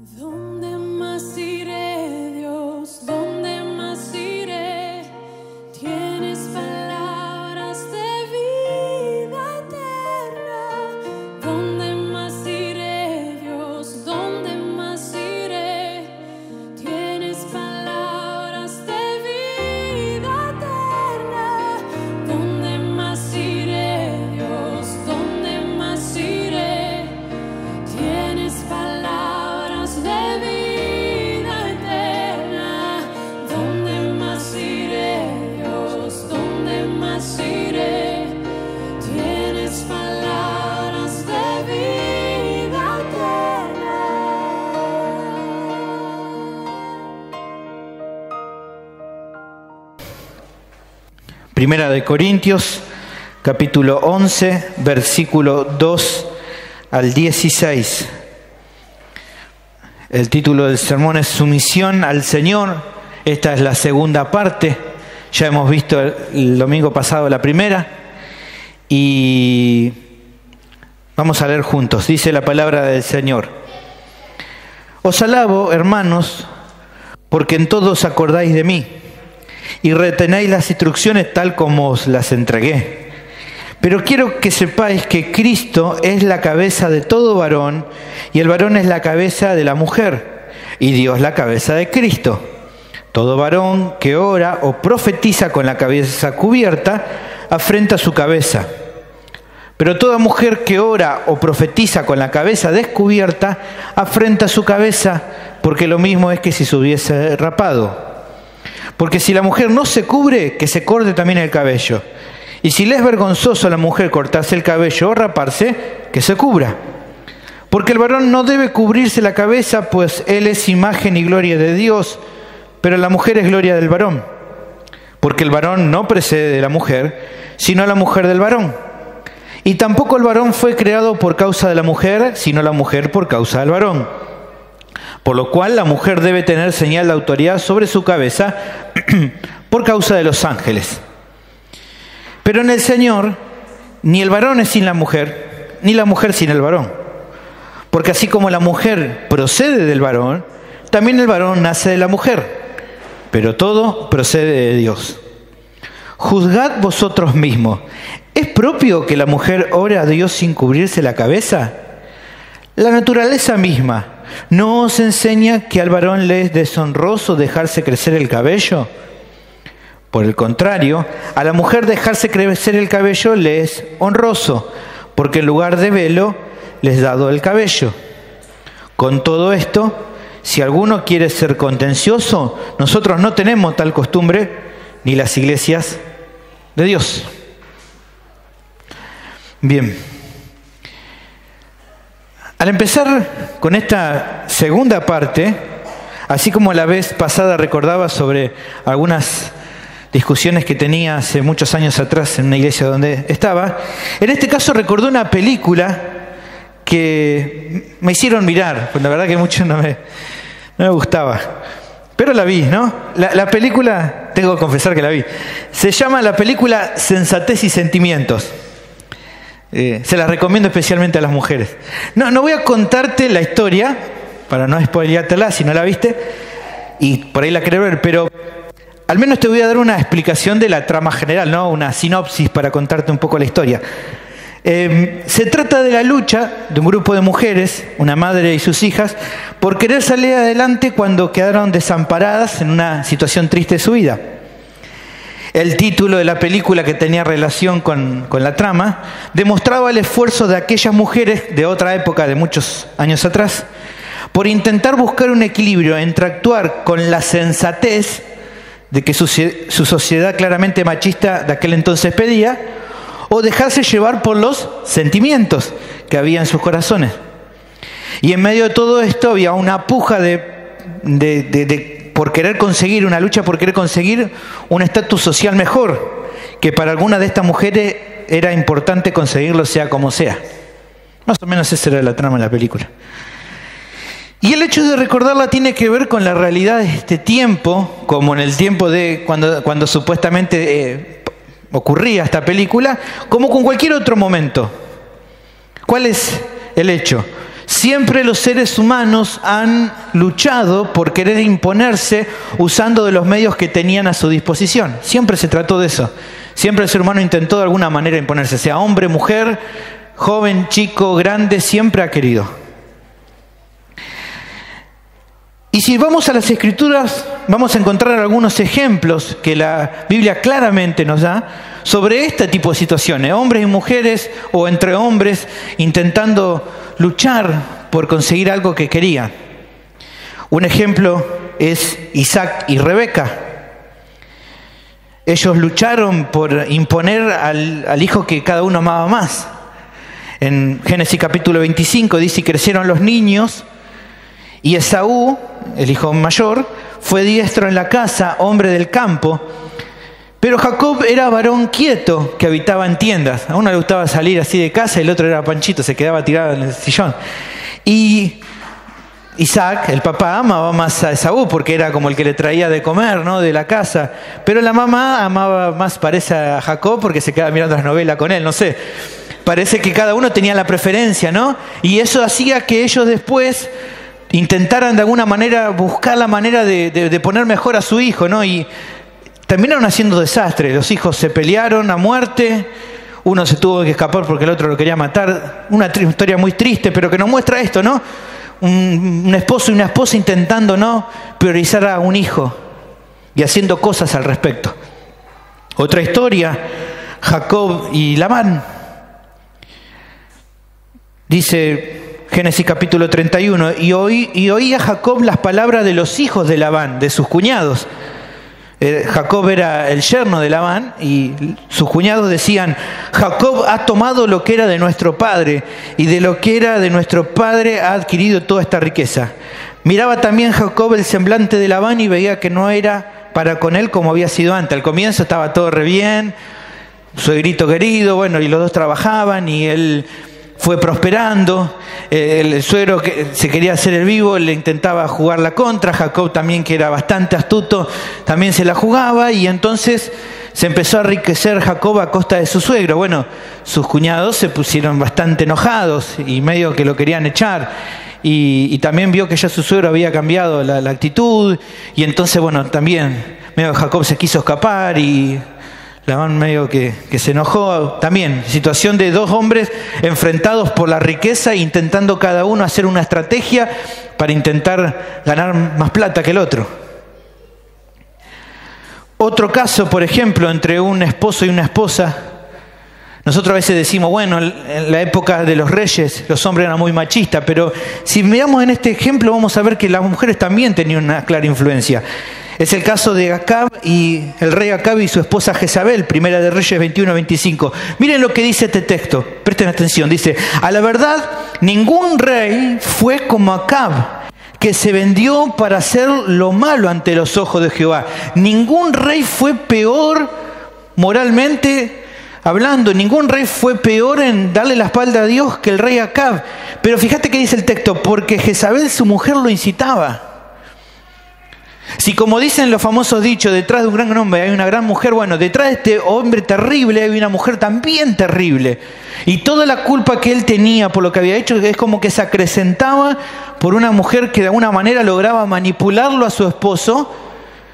¿Dónde más iré, Dios? ¿Dónde más iré? Tienes palabras de vida eterna. ¿Dónde más iré, Dios? ¿Dónde más iré? Tienes palabras de vida eterna. ¿Dónde más iré, Dios? ¿Dónde más iré? Tienes palabras de vida eterna. ¿Dónde más iré, Dios? ¿Dónde más iré? Tienes palabras de vida eterna. Primera de Corintios, capítulo 11, versículo 2 al 16. El título del sermón es Sumisión al Señor. Esta es la segunda parte. Ya hemos visto el domingo pasado la primera. Y vamos a leer juntos. Dice la palabra del Señor. Os alabo, hermanos, porque en todo os acordáis de mí y retenéis las instrucciones tal como os las entregué. Pero quiero que sepáis que Cristo es la cabeza de todo varón, y el varón es la cabeza de la mujer, y Dios la cabeza de Cristo. Todo varón que ora o profetiza con la cabeza cubierta, afrenta su cabeza. Pero toda mujer que ora o profetiza con la cabeza descubierta, afrenta su cabeza, porque lo mismo es que si se hubiese rapado. Porque si la mujer no se cubre, que se corte también el cabello. Y si le es vergonzoso a la mujer cortarse el cabello o raparse, que se cubra. Porque el varón no debe cubrirse la cabeza, pues él es imagen y gloria de Dios, pero la mujer es gloria del varón. Porque el varón no precede de la mujer, sino la mujer del varón. Y tampoco el varón fue creado por causa de la mujer, sino la mujer por causa del varón. Por lo cual la mujer debe tener señal de autoridad sobre su cabeza por causa de los ángeles. Pero en el Señor, ni el varón es sin la mujer, ni la mujer sin el varón. Porque así como la mujer procede del varón, también el varón nace de la mujer. Pero todo procede de Dios. Juzgad vosotros mismos. ¿Es propio que la mujer ore a Dios sin cubrirse la cabeza? La naturaleza misma ¿no os enseña que al varón le es deshonroso dejarse crecer el cabello? Por el contrario, a la mujer dejarse crecer el cabello le es honroso, porque en lugar de velo les es dado el cabello. Con todo esto, si alguno quiere ser contencioso, nosotros no tenemos tal costumbre, ni las iglesias de Dios. Bien. Al empezar con esta segunda parte, así como la vez pasada recordaba sobre algunas discusiones que tenía hace muchos años atrás en una iglesia donde estaba, en este caso recordé una película que me hicieron mirar, pues la verdad que mucho no me gustaba, pero la vi, ¿no? La película, tengo que confesar que la vi, se llama la película Sensatez y Sentimientos. Se las recomiendo especialmente a las mujeres. No voy a contarte la historia, para no spoileártela si no la viste, y por ahí la querés ver, pero al menos te voy a dar una explicación de la trama general, ¿no? Una sinopsis para contarte un poco la historia. Se trata de la lucha de un grupo de mujeres, una madre y sus hijas, por querer salir adelante cuando quedaron desamparadas en una situación triste de su vida. El título de la película, que tenía relación con la trama, demostraba el esfuerzo de aquellas mujeres de otra época, de muchos años atrás, por intentar buscar un equilibrio entre actuar con la sensatez de que su sociedad claramente machista de aquel entonces pedía, o dejarse llevar por los sentimientos que había en sus corazones. Y en medio de todo esto había una puja por querer conseguir, una lucha por querer conseguir un estatus social mejor, que para algunas de estas mujeres era importante conseguirlo sea como sea. Más o menos esa era la trama de la película. Y el hecho de recordarla tiene que ver con la realidad de este tiempo, como en el tiempo de cuando supuestamente ocurría esta película, como con cualquier otro momento. ¿Cuál es el hecho? Siempre los seres humanos han luchado por querer imponerse usando de los medios que tenían a su disposición. Siempre se trató de eso. Siempre el ser humano intentó de alguna manera imponerse, sea hombre, mujer, joven, chico, grande, siempre ha querido. Y si vamos a las Escrituras, vamos a encontrar algunos ejemplos que la Biblia claramente nos da sobre este tipo de situaciones, hombres y mujeres o entre hombres intentando luchar por conseguir algo que querían. Un ejemplo es Isaac y Rebeca. Ellos lucharon por imponer al hijo que cada uno amaba más. En Génesis capítulo 25 dice: y crecieron los niños, y Esaú, el hijo mayor, fue diestro en la casa, hombre del campo. Pero Jacob era varón quieto que habitaba en tiendas. A uno le gustaba salir así de casa y el otro era Panchito, se quedaba tirado en el sillón. Y Isaac, el papá, amaba más a Esaú porque era como el que le traía de comer, ¿no?, de la casa. Pero la mamá amaba más, parece, a Jacob porque se quedaba mirando las novelas con él, no sé. Parece que cada uno tenía la preferencia, ¿no? Y eso hacía que ellos después intentaran de alguna manera buscar la manera de poner mejor a su hijo, ¿no? Y terminaron haciendo desastre. Los hijos se pelearon a muerte. Uno se tuvo que escapar porque el otro lo quería matar. Una historia muy triste, pero que nos muestra esto, ¿no? Un esposo y una esposa intentando, ¿no?, priorizar a un hijo y haciendo cosas al respecto. Otra historia, Jacob y Labán. Dice Génesis capítulo 31, y oía Jacob las palabras de los hijos de Labán, de sus cuñados. Jacob era el yerno de Labán y sus cuñados decían: Jacob ha tomado lo que era de nuestro padre, y de lo que era de nuestro padre ha adquirido toda esta riqueza. Miraba también Jacob el semblante de Labán y veía que no era para con él como había sido antes. Al comienzo estaba todo re bien, suegrito querido, bueno, y los dos trabajaban y él fue prosperando. El suegro que se quería hacer el vivo le intentaba jugar la contra. Jacob también, que era bastante astuto, también se la jugaba, y entonces se empezó a enriquecer Jacob a costa de su suegro. Bueno, sus cuñados se pusieron bastante enojados y medio que lo querían echar. Y también vio que ya su suegro había cambiado la actitud, y entonces, bueno, también medio Jacob se quiso escapar y Labán medio que se enojó. También situación de dos hombres enfrentados por la riqueza, intentando cada uno hacer una estrategia para intentar ganar más plata que el otro. Otro caso, por ejemplo, entre un esposo y una esposa. Nosotros a veces decimos, bueno, en la época de los reyes los hombres eran muy machistas, pero si miramos en este ejemplo vamos a ver que las mujeres también tenían una clara influencia. Es el caso de Acab y el rey Acab y su esposa Jezabel, Primera de Reyes 21-25. Miren lo que dice este texto, presten atención. Dice: a la verdad, ningún rey fue como Acab, que se vendió para hacer lo malo ante los ojos de Jehová. Ningún rey fue peor moralmente hablando, ningún rey fue peor en darle la espalda a Dios que el rey Acab. Pero fíjate que dice el texto: porque Jezabel, su mujer, lo incitaba. Si, como dicen los famosos dichos, detrás de un gran hombre hay una gran mujer, bueno, detrás de este hombre terrible hay una mujer también terrible. Y toda la culpa que él tenía por lo que había hecho es como que se acrecentaba por una mujer que de alguna manera lograba manipularlo a su esposo.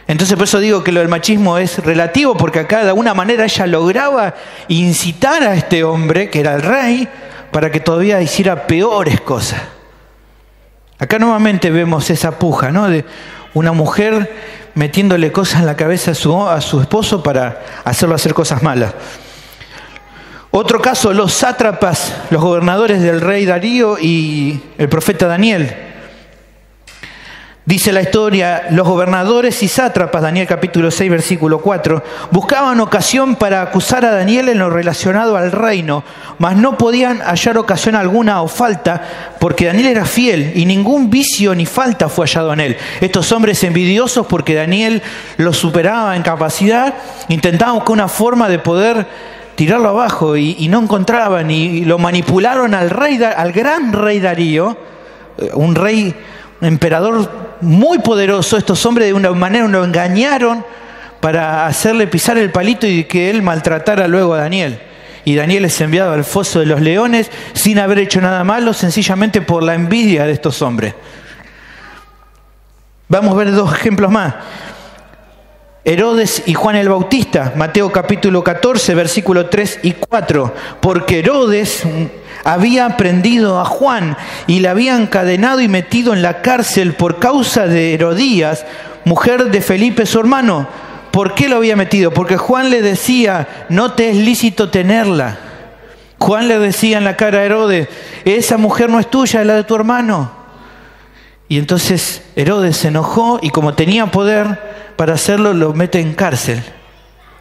Entonces por eso digo que lo del machismo es relativo, porque acá de alguna manera ella lograba incitar a este hombre, que era el rey, para que todavía hiciera peores cosas. Acá nuevamente vemos esa puja, ¿no?, de una mujer metiéndole cosas en la cabeza a su esposo para hacerlo hacer cosas malas. Otro caso, los sátrapas, los gobernadores del rey Darío y el profeta Daniel. Dice la historia: los gobernadores y sátrapas, Daniel capítulo 6, versículo 4, buscaban ocasión para acusar a Daniel en lo relacionado al reino, mas no podían hallar ocasión alguna o falta, porque Daniel era fiel y ningún vicio ni falta fue hallado en él. Estos hombres envidiosos, porque Daniel los superaba en capacidad, intentaban buscar una forma de poder tirarlo abajo y no encontraban, y lo manipularon al gran rey Darío, un emperador muy poderoso. Estos hombres de una manera lo engañaron para hacerle pisar el palito y que él maltratara luego a Daniel. y Daniel es enviado al foso de los leones sin haber hecho nada malo, sencillamente por la envidia de estos hombres. Vamos a ver 2 ejemplos más. Herodes y Juan el Bautista, Mateo capítulo 14, versículo 3 y 4. Porque Herodes había prendido a Juan y le había encadenado y metido en la cárcel por causa de Herodías, mujer de Felipe su hermano. ¿Por qué lo había metido? Porque Juan le decía, no te es lícito tenerla. Juan le decía en la cara a Herodes, esa mujer no es tuya, es la de tu hermano. Y entonces Herodes se enojó y como tenía poder para hacerlo, lo mete en cárcel.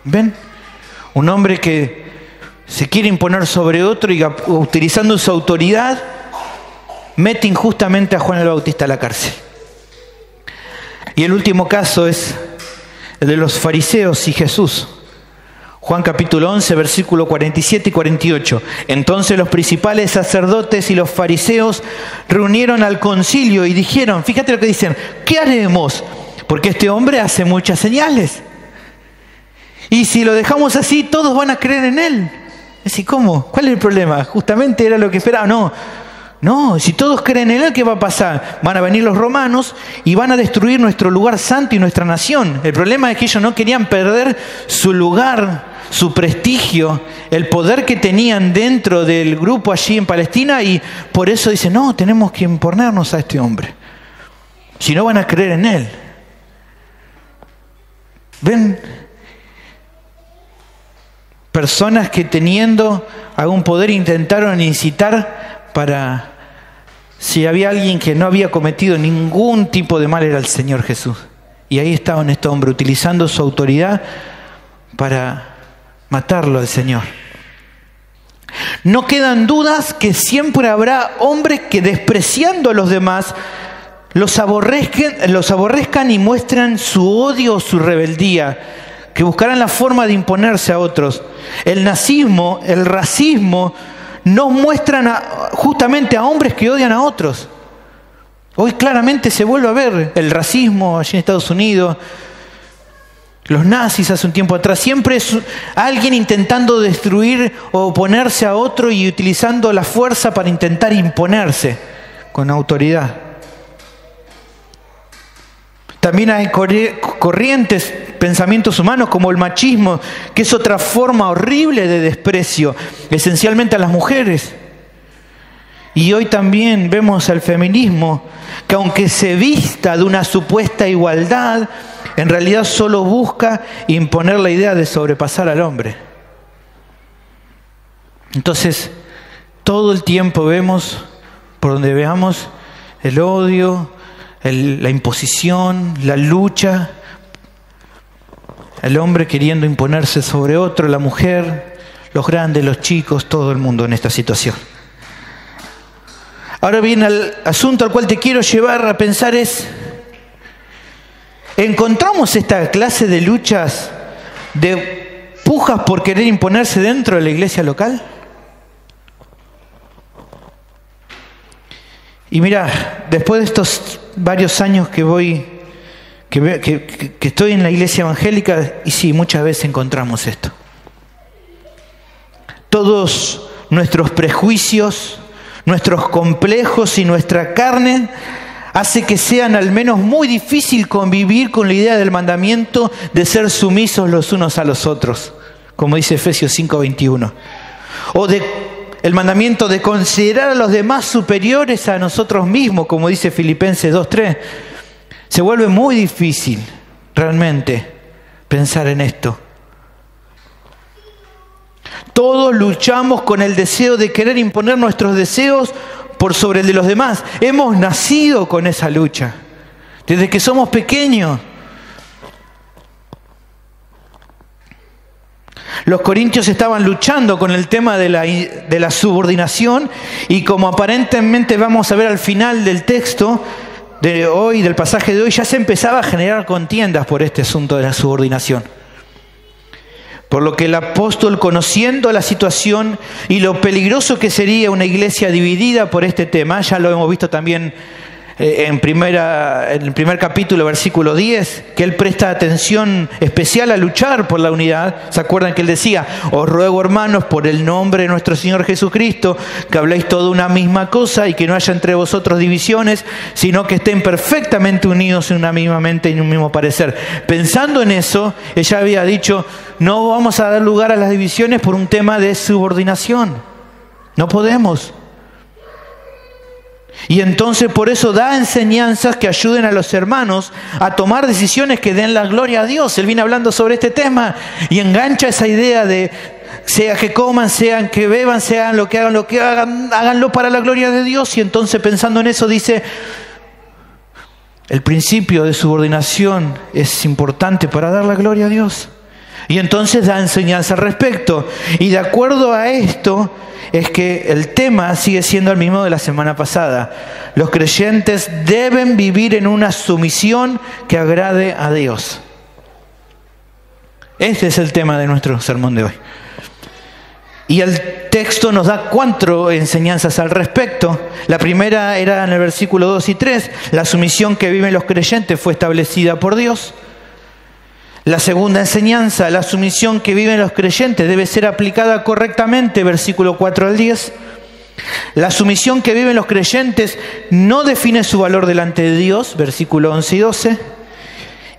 ¿Ven? Un hombre que se quiere imponer sobre otro y utilizando su autoridad, mete injustamente a Juan el Bautista a la cárcel. Y el último caso es el de los fariseos y Jesús. Juan capítulo 11, versículo 47 y 48. Entonces los principales sacerdotes y los fariseos reunieron al concilio y dijeron, fíjate lo que dicen, ¿qué haremos? Porque este hombre hace muchas señales. Y si lo dejamos así, todos van a creer en él. Es decir, ¿cómo? ¿Cuál es el problema? Justamente era lo que esperaba. No, si todos creen en él, ¿qué va a pasar? Van a venir los romanos y van a destruir nuestro lugar santo y nuestra nación. El problema es que ellos no querían perder su lugar, su prestigio, el poder que tenían dentro del grupo allí en Palestina, y por eso dicen, no, tenemos que imponernos a este hombre. Si no, van a creer en él. ¿Ven? Personas que teniendo algún poder intentaron incitar para, si había alguien que no había cometido ningún tipo de mal, era el Señor Jesús. Y ahí estaba este hombre utilizando su autoridad para matarlo al Señor. No quedan dudas que siempre habrá hombres que, despreciando a los demás, los aborrezcan y muestran su odio o su rebeldía, que buscarán la forma de imponerse a otros. El nazismo, el racismo, nos muestran justamente a hombres que odian a otros. Hoy claramente se vuelve a ver el racismo allí en Estados Unidos. Los nazis hace un tiempo atrás, siempre es alguien intentando destruir o oponerse a otro y utilizando la fuerza para intentar imponerse con autoridad. También hay corrientes, pensamientos humanos como el machismo, que es otra forma horrible de desprecio, esencialmente a las mujeres. Y hoy también vemos al feminismo, que aunque se vista de una supuesta igualdad, en realidad solo busca imponer la idea de sobrepasar al hombre. Entonces, todo el tiempo vemos, por donde veamos, el odio, la imposición, la lucha, el hombre queriendo imponerse sobre otro, la mujer, los grandes, los chicos, todo el mundo en esta situación. Ahora bien, el asunto al cual te quiero llevar a pensar es, ¿encontramos esta clase de luchas, de pujas por querer imponerse dentro de la iglesia local? Y mira, después de estos varios años que estoy en la iglesia evangélica, y sí, muchas veces encontramos esto. Todos nuestros prejuicios, nuestros complejos y nuestra carne hace que sean al menos muy difícil convivir con la idea del mandamiento de ser sumisos los unos a los otros, como dice Efesios 5:21. O el mandamiento de considerar a los demás superiores a nosotros mismos, como dice Filipenses 2:3. Se vuelve muy difícil realmente pensar en esto. Todos luchamos con el deseo de querer imponer nuestros deseos por sobre el de los demás. Hemos nacido con esa lucha desde que somos pequeños. Los corintios estaban luchando con el tema de la subordinación, y como aparentemente vamos a ver al final del texto de hoy, del pasaje de hoy, ya se empezaba a generar contiendas por este asunto de la subordinación. Por lo que el apóstol, conociendo la situación y lo peligroso que sería una iglesia dividida por este tema, ya lo hemos visto también en el primer capítulo, versículo 10, que él presta atención especial a luchar por la unidad. ¿Se acuerdan que él decía: os ruego, hermanos, por el nombre de nuestro Señor Jesucristo, que habléis toda una misma cosa y que no haya entre vosotros divisiones, sino que estén perfectamente unidos en una misma mente y en un mismo parecer? Pensando en eso, ella había dicho: no vamos a dar lugar a las divisiones por un tema de subordinación. No podemos. Y entonces por eso da enseñanzas que ayuden a los hermanos a tomar decisiones que den la gloria a Dios. Él viene hablando sobre este tema y engancha esa idea de sea que coman, sean que beban, sean lo que hagan, háganlo para la gloria de Dios. Y entonces pensando en eso dice: el principio de subordinación es importante para dar la gloria a Dios. Y entonces da enseñanza al respecto. Y de acuerdo a esto es que el tema sigue siendo el mismo de la semana pasada. Los creyentes deben vivir en una sumisión que agrade a Dios. Este es el tema de nuestro sermón de hoy. Y el texto nos da 4 enseñanzas al respecto. La primera era en el versículo 2 y 3. La sumisión que viven los creyentes fue establecida por Dios. La segunda enseñanza: la sumisión que viven los creyentes debe ser aplicada correctamente, versículo 4 al 10. La sumisión que viven los creyentes no define su valor delante de Dios, versículo 11 y 12.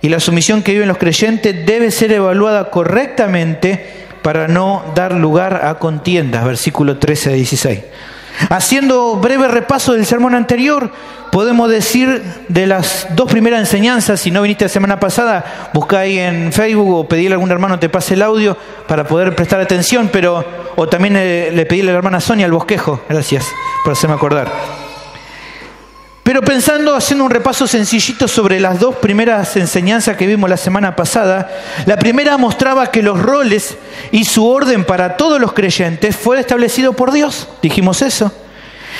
Y la sumisión que viven los creyentes debe ser evaluada correctamente para no dar lugar a contiendas, versículo 13 a 16. Haciendo breve repaso del sermón anterior, podemos decir de las 2 primeras enseñanzas. Si no viniste la semana pasada, busca ahí en Facebook o pedirle a algún hermano que te pase el audio para poder prestar atención, o también le pedirle a la hermana Sonia el bosquejo. Gracias por hacerme acordar. Pero haciendo un repaso sencillito sobre las 2 primeras enseñanzas que vimos la semana pasada, la primera mostraba que los roles y su orden para todos los creyentes fue establecido por Dios. Dijimos eso.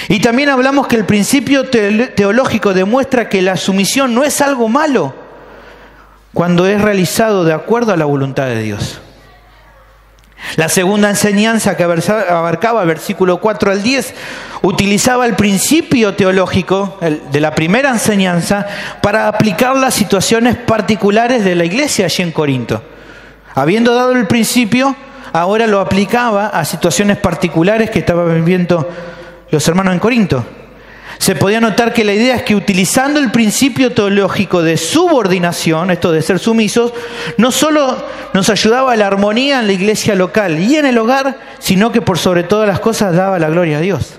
Y también hablamos que el principio teológico demuestra que la sumisión no es algo malo cuando es realizado de acuerdo a la voluntad de Dios. La segunda enseñanza, que abarcaba el versículo 4 al 10, utilizaba el principio teológico de la primera enseñanza para aplicar las situaciones particulares de la iglesia allí en Corinto. Habiendo dado el principio, ahora lo aplicaba a situaciones particulares que estaban viviendo los hermanos en Corinto. Se podía notar que la idea es que utilizando el principio teológico de subordinación, esto de ser sumisos, no solo nos ayudaba a la armonía en la iglesia local y en el hogar, sino que por sobre todas las cosas daba la gloria a Dios.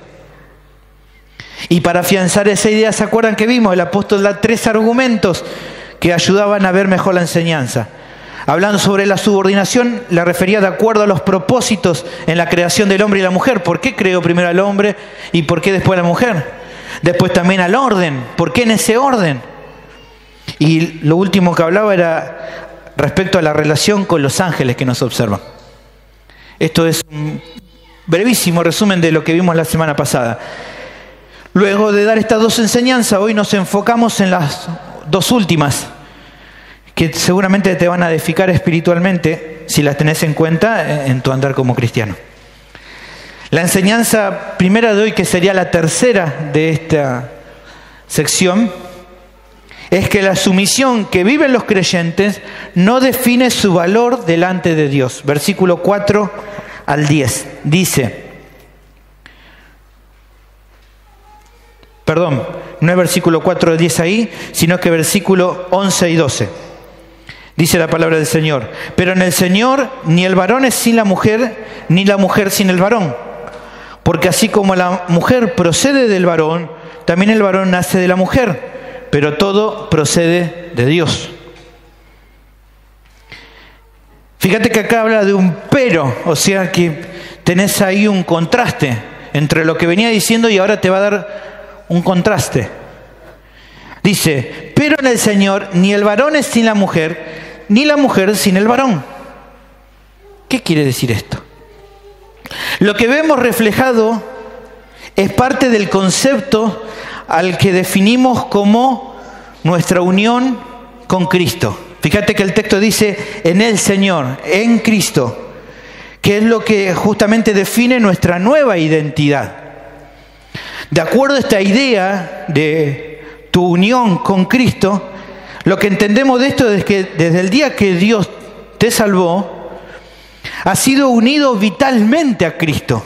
Y para afianzar esa idea, ¿se acuerdan que vimos? El apóstol da 3 argumentos que ayudaban a ver mejor la enseñanza. Hablando sobre la subordinación, la refería de acuerdo a los propósitos en la creación del hombre y la mujer. ¿Por qué creó primero al hombre y por qué después a la mujer? Después también al orden. ¿Por qué en ese orden? Y lo último que hablaba era respecto a la relación con los ángeles que nos observan. Esto es un brevísimo resumen de lo que vimos la semana pasada. Luego de dar estas 2 enseñanzas, hoy nos enfocamos en las 2 últimas, que seguramente te van a edificar espiritualmente si las tenés en cuenta en tu andar como cristiano. La enseñanza primera de hoy, que sería la tercera de esta sección, es que la sumisión que viven los creyentes no define su valor delante de Dios. Versículo 4 al 10. Dice, no es versículo 4 al 10 ahí, sino que versículo 11 y 12. Dice la palabra del Señor: pero en el Señor ni el varón es sin la mujer, ni la mujer sin el varón. Porque así como la mujer procede del varón, también el varón nace de la mujer, pero todo procede de Dios. Fíjate que acá habla de un pero, o sea que tenés ahí un contraste entre lo que venía diciendo y ahora te va a dar un contraste. Dice, pero en el Señor ni el varón es sin la mujer, ni la mujer sin el varón. ¿Qué quiere decir esto? Lo que vemos reflejado es parte del concepto al que definimos como nuestra unión con Cristo. Fíjate que el texto dice en el Señor, en Cristo, que es lo que justamente define nuestra nueva identidad. De acuerdo a esta idea de tu unión con Cristo, lo que entendemos de esto es que desde el día que Dios te salvó, has sido unido vitalmente a Cristo.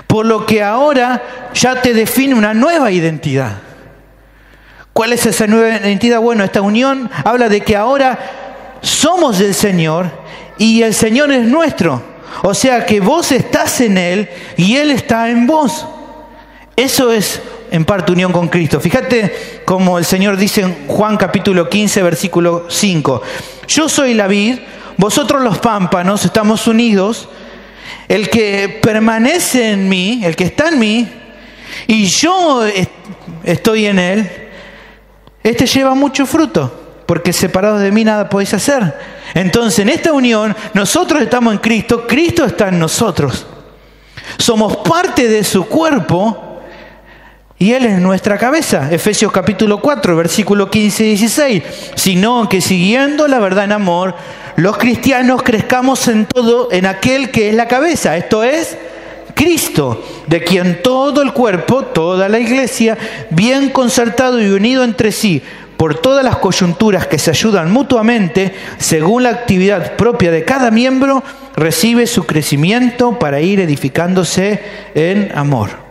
Por lo que ahora ya te define una nueva identidad. ¿Cuál es esa nueva identidad? Bueno, esta unión habla de que ahora somos del Señor y el Señor es nuestro. O sea que vos estás en Él y Él está en vos. Eso es en parte unión con Cristo. Fíjate como el Señor dice en Juan capítulo 15, versículo 5. Yo soy la vid, vosotros los pámpanos, estamos unidos. El que permanece en mí, el que está en mí, y yo estoy en Él, este lleva mucho fruto, porque separados de mí nada podéis hacer. Entonces, en esta unión, nosotros estamos en Cristo, Cristo está en nosotros. Somos parte de su cuerpo, y Él es nuestra cabeza. Efesios capítulo 4, versículo 15 y 16. Sino que siguiendo la verdad en amor, los cristianos crezcamos en todo, en aquel que es la cabeza. Esto es Cristo, de quien todo el cuerpo, toda la iglesia, bien concertado y unido entre sí, por todas las coyunturas que se ayudan mutuamente, según la actividad propia de cada miembro, recibe su crecimiento para ir edificándose en amor.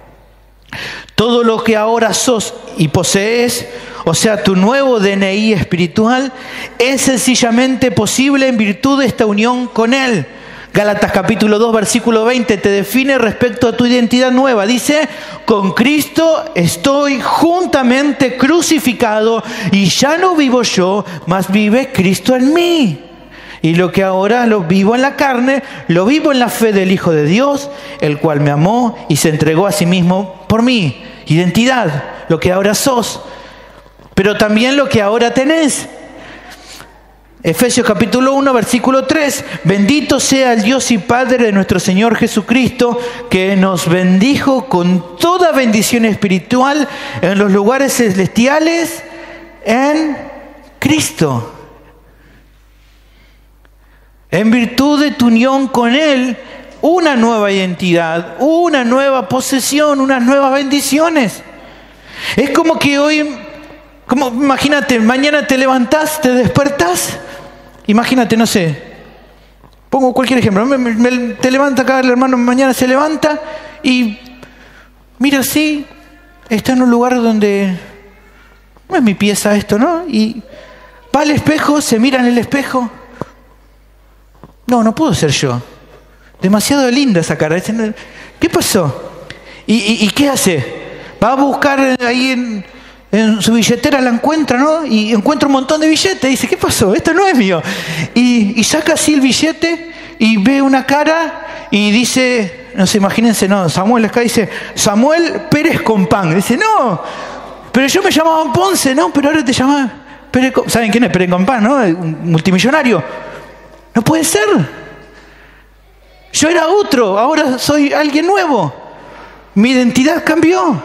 Todo lo que ahora sos y posees, o sea, tu nuevo DNI espiritual, es sencillamente posible en virtud de esta unión con Él. Gálatas capítulo 2, versículo 20 te define respecto a tu identidad nueva. Dice, con Cristo estoy juntamente crucificado y ya no vivo yo, mas vive Cristo en mí. Y lo que ahora lo vivo en la carne, lo vivo en la fe del Hijo de Dios, el cual me amó y se entregó a sí mismo por mí. Identidad, lo que ahora sos, pero también lo que ahora tenés. Efesios capítulo 1, versículo 3. Bendito sea el Dios y Padre de nuestro Señor Jesucristo, que nos bendijo con toda bendición espiritual en los lugares celestiales en Cristo. En virtud de tu unión con Él, una nueva identidad, una nueva posesión, unas nuevas bendiciones. Es como que hoy, imagínate, mañana te levantás, te despertás. Imagínate, no sé, pongo cualquier ejemplo. Te levanta acá el hermano, mañana se levanta y mira así, está en un lugar donde no es mi pieza esto, ¿no? Y va al espejo, se mira en el espejo. No puedo ser yo. Demasiado linda esa cara. ¿Qué pasó? ¿Y qué hace? Va a buscar ahí en su billetera, la encuentra, ¿no? Y encuentra un montón de billetes. Dice, ¿qué pasó? Esto no es mío. Y saca así el billete y ve una cara y dice, no sé, imagínense, no, Samuel acá dice, Samuel Pérez Compán. Dice, no, pero yo me llamaba Ponce, ¿no? Pero ahora te llamas Pérez Compán. ¿Saben quién es Pérez Compán, no? Un multimillonario. No puede ser. Yo era otro, ahora soy alguien nuevo. Mi identidad cambió.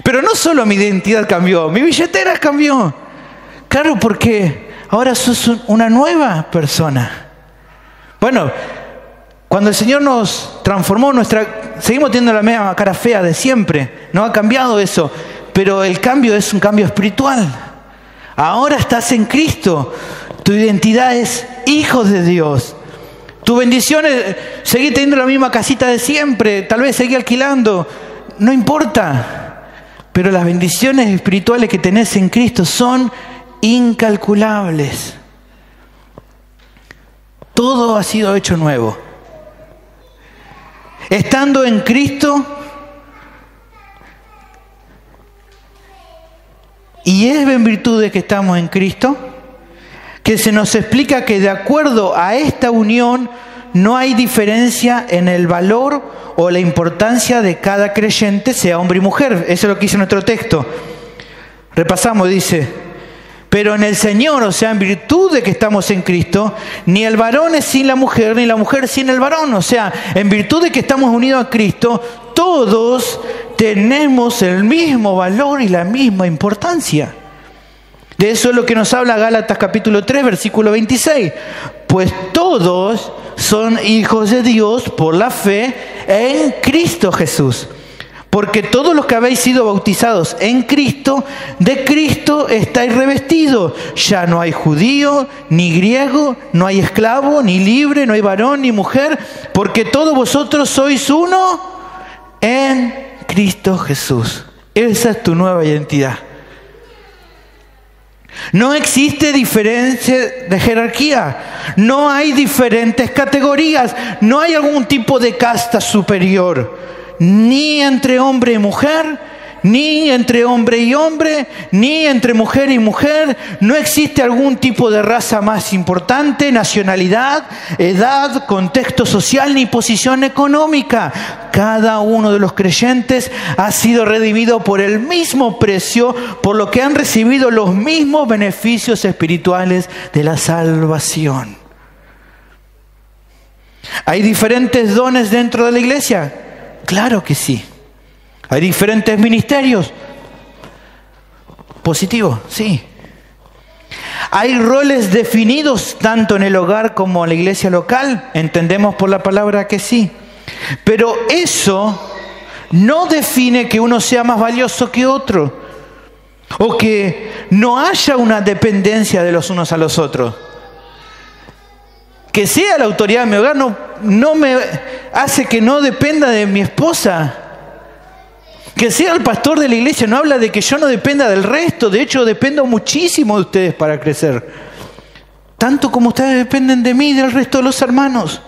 Pero no solo mi identidad cambió, mi billetera cambió. Claro, porque ahora sos una nueva persona. Bueno, cuando el Señor nos transformó, seguimos teniendo la misma cara fea de siempre. No ha cambiado eso, pero el cambio es un cambio espiritual. Ahora estás en Cristo. Tu identidad es hijo de Dios. Tu bendición es seguir teniendo la misma casita de siempre, tal vez seguir alquilando, no importa. Pero las bendiciones espirituales que tenés en Cristo son incalculables. Todo ha sido hecho nuevo. Estando en Cristo, y es en virtud de que estamos en Cristo, que se nos explica que de acuerdo a esta unión no hay diferencia en el valor o la importancia de cada creyente, sea hombre y mujer. Eso es lo que dice nuestro texto. Repasamos, dice, pero en el Señor, o sea, en virtud de que estamos en Cristo, ni el varón es sin la mujer, ni la mujer sin el varón. O sea, en virtud de que estamos unidos a Cristo, todos tenemos el mismo valor y la misma importancia. De eso es lo que nos habla Gálatas capítulo 3, versículo 26. Pues todos son hijos de Dios por la fe en Cristo Jesús. Porque todos los que habéis sido bautizados en Cristo, de Cristo estáis revestidos. Ya no hay judío, ni griego, no hay esclavo, ni libre, no hay varón, ni mujer, porque todos vosotros sois uno en Cristo Jesús. Esa es tu nueva identidad. No existe diferencia de jerarquía, no hay diferentes categorías, no hay algún tipo de casta superior, ni entre hombre y mujer, ni entre hombre y hombre, ni entre mujer y mujer. No existe algún tipo de raza más importante, nacionalidad, edad, contexto social, ni posición económica. Cada uno de los creyentes ha sido redimido por el mismo precio, por lo que han recibido los mismos beneficios espirituales de la salvación. ¿Hay diferentes dones dentro de la iglesia? Claro que sí. ¿Hay diferentes ministerios? Positivo, sí. ¿Hay roles definidos tanto en el hogar como en la iglesia local? Entendemos por la palabra que sí. Pero eso no define que uno sea más valioso que otro, o que no haya una dependencia de los unos a los otros. Que sea la autoridad de mi hogar no me hace que no dependa de mi esposa. Que sea el pastor de la iglesia no habla de que yo no dependa del resto. De hecho, dependo muchísimo de ustedes para crecer. Tanto como ustedes dependen de mí y del resto de los hermanos.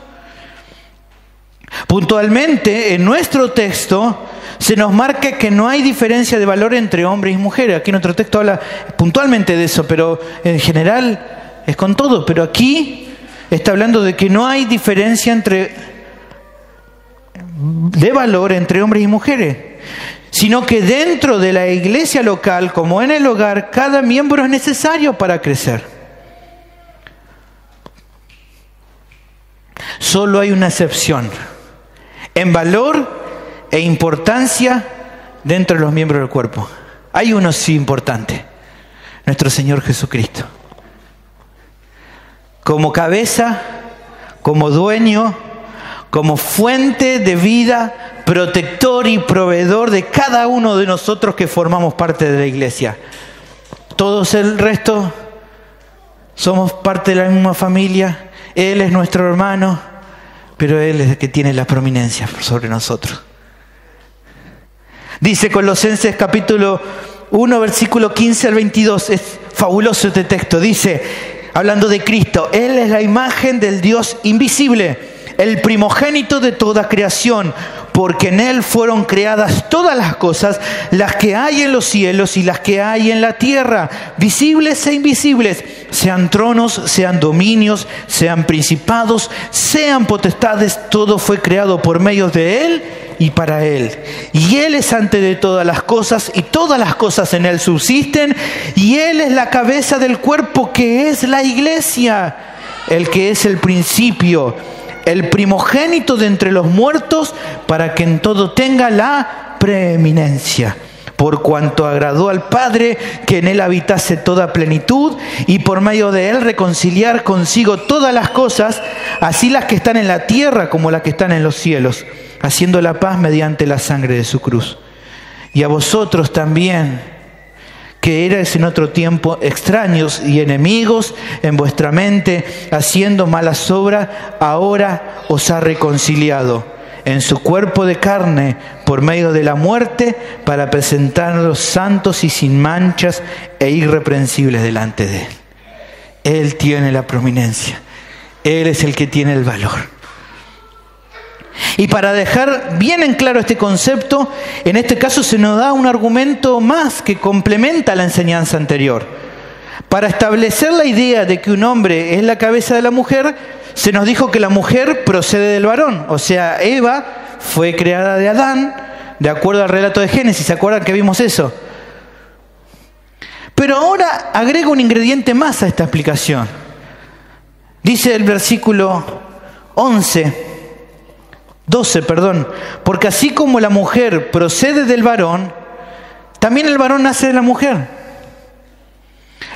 Puntualmente, en nuestro texto, se nos marca que no hay diferencia de valor entre hombres y mujeres. Aquí nuestro texto habla puntualmente de eso, pero en general es con todo. Pero aquí está hablando de que no hay diferencia de valor entre hombres y mujeres, sino que dentro de la iglesia local, como en el hogar, cada miembro es necesario para crecer. Solo hay una excepción en valor e importancia dentro de los miembros del cuerpo. Hay uno sí importante: nuestro Señor Jesucristo. Como cabeza, como dueño, como fuente de vida, protector y proveedor de cada uno de nosotros que formamos parte de la iglesia. Todos el resto somos parte de la misma familia. Él es nuestro hermano, pero Él es el que tiene la prominencia sobre nosotros. Dice Colosenses capítulo 1, versículo 15 al 22. Es fabuloso este texto. Dice, hablando de Cristo: Él es la imagen del Dios invisible, el primogénito de toda creación, porque en Él fueron creadas todas las cosas, las que hay en los cielos y las que hay en la tierra, visibles e invisibles, sean tronos, sean dominios, sean principados, sean potestades. Todo fue creado por medio de Él y para Él. Y Él es antes de todas las cosas, y todas las cosas en Él subsisten, y Él es la cabeza del cuerpo, que es la iglesia, el que es el principio, el primogénito de entre los muertos, para que en todo tenga la preeminencia. Por cuanto agradó al Padre que en Él habitase toda plenitud, y por medio de Él reconciliar consigo todas las cosas, así las que están en la tierra como las que están en los cielos, haciendo la paz mediante la sangre de su cruz. Y a vosotros también, que erais en otro tiempo extraños y enemigos en vuestra mente, haciendo malas obras, ahora os ha reconciliado en su cuerpo de carne por medio de la muerte, para presentarlos santos y sin manchas e irreprensibles delante de Él. Él tiene la prominencia. Él es el que tiene el valor. Y para dejar bien en claro este concepto, en este caso se nos da un argumento más que complementa la enseñanza anterior. Para establecer la idea de que un hombre es la cabeza de la mujer, se nos dijo que la mujer procede del varón. O sea, Eva fue creada de Adán, de acuerdo al relato de Génesis. ¿Se acuerdan que vimos eso? Pero ahora agrega un ingrediente más a esta explicación. Dice el versículo 12, porque así como la mujer procede del varón, también el varón nace de la mujer.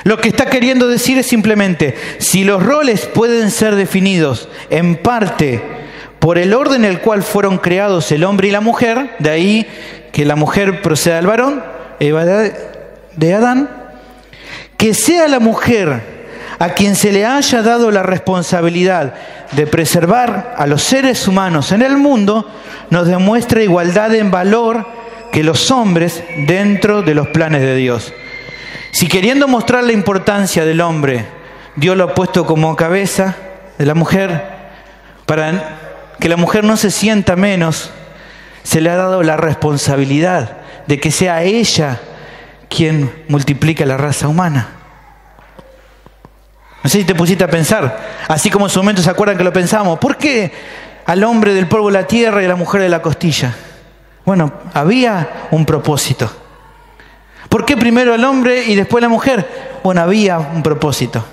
Lo que está queriendo decir es simplemente, si los roles pueden ser definidos en parte por el orden en el cual fueron creados el hombre y la mujer, de ahí que la mujer proceda del varón, Eva de Adán, que sea la mujer a quien se le haya dado la responsabilidad de preservar a los seres humanos en el mundo, nos demuestra igualdad en valor que los hombres dentro de los planes de Dios. Si queriendo mostrar la importancia del hombre, Dios lo ha puesto como cabeza de la mujer, para que la mujer no se sienta menos, se le ha dado la responsabilidad de que sea ella quien multiplica la raza humana. No sé si te pusiste a pensar, así como en su momento se acuerdan que lo pensamos, ¿por qué al hombre del polvo de la tierra y a la mujer de la costilla? Bueno, había un propósito. ¿Por qué primero el hombre y después la mujer? Bueno, había un propósito.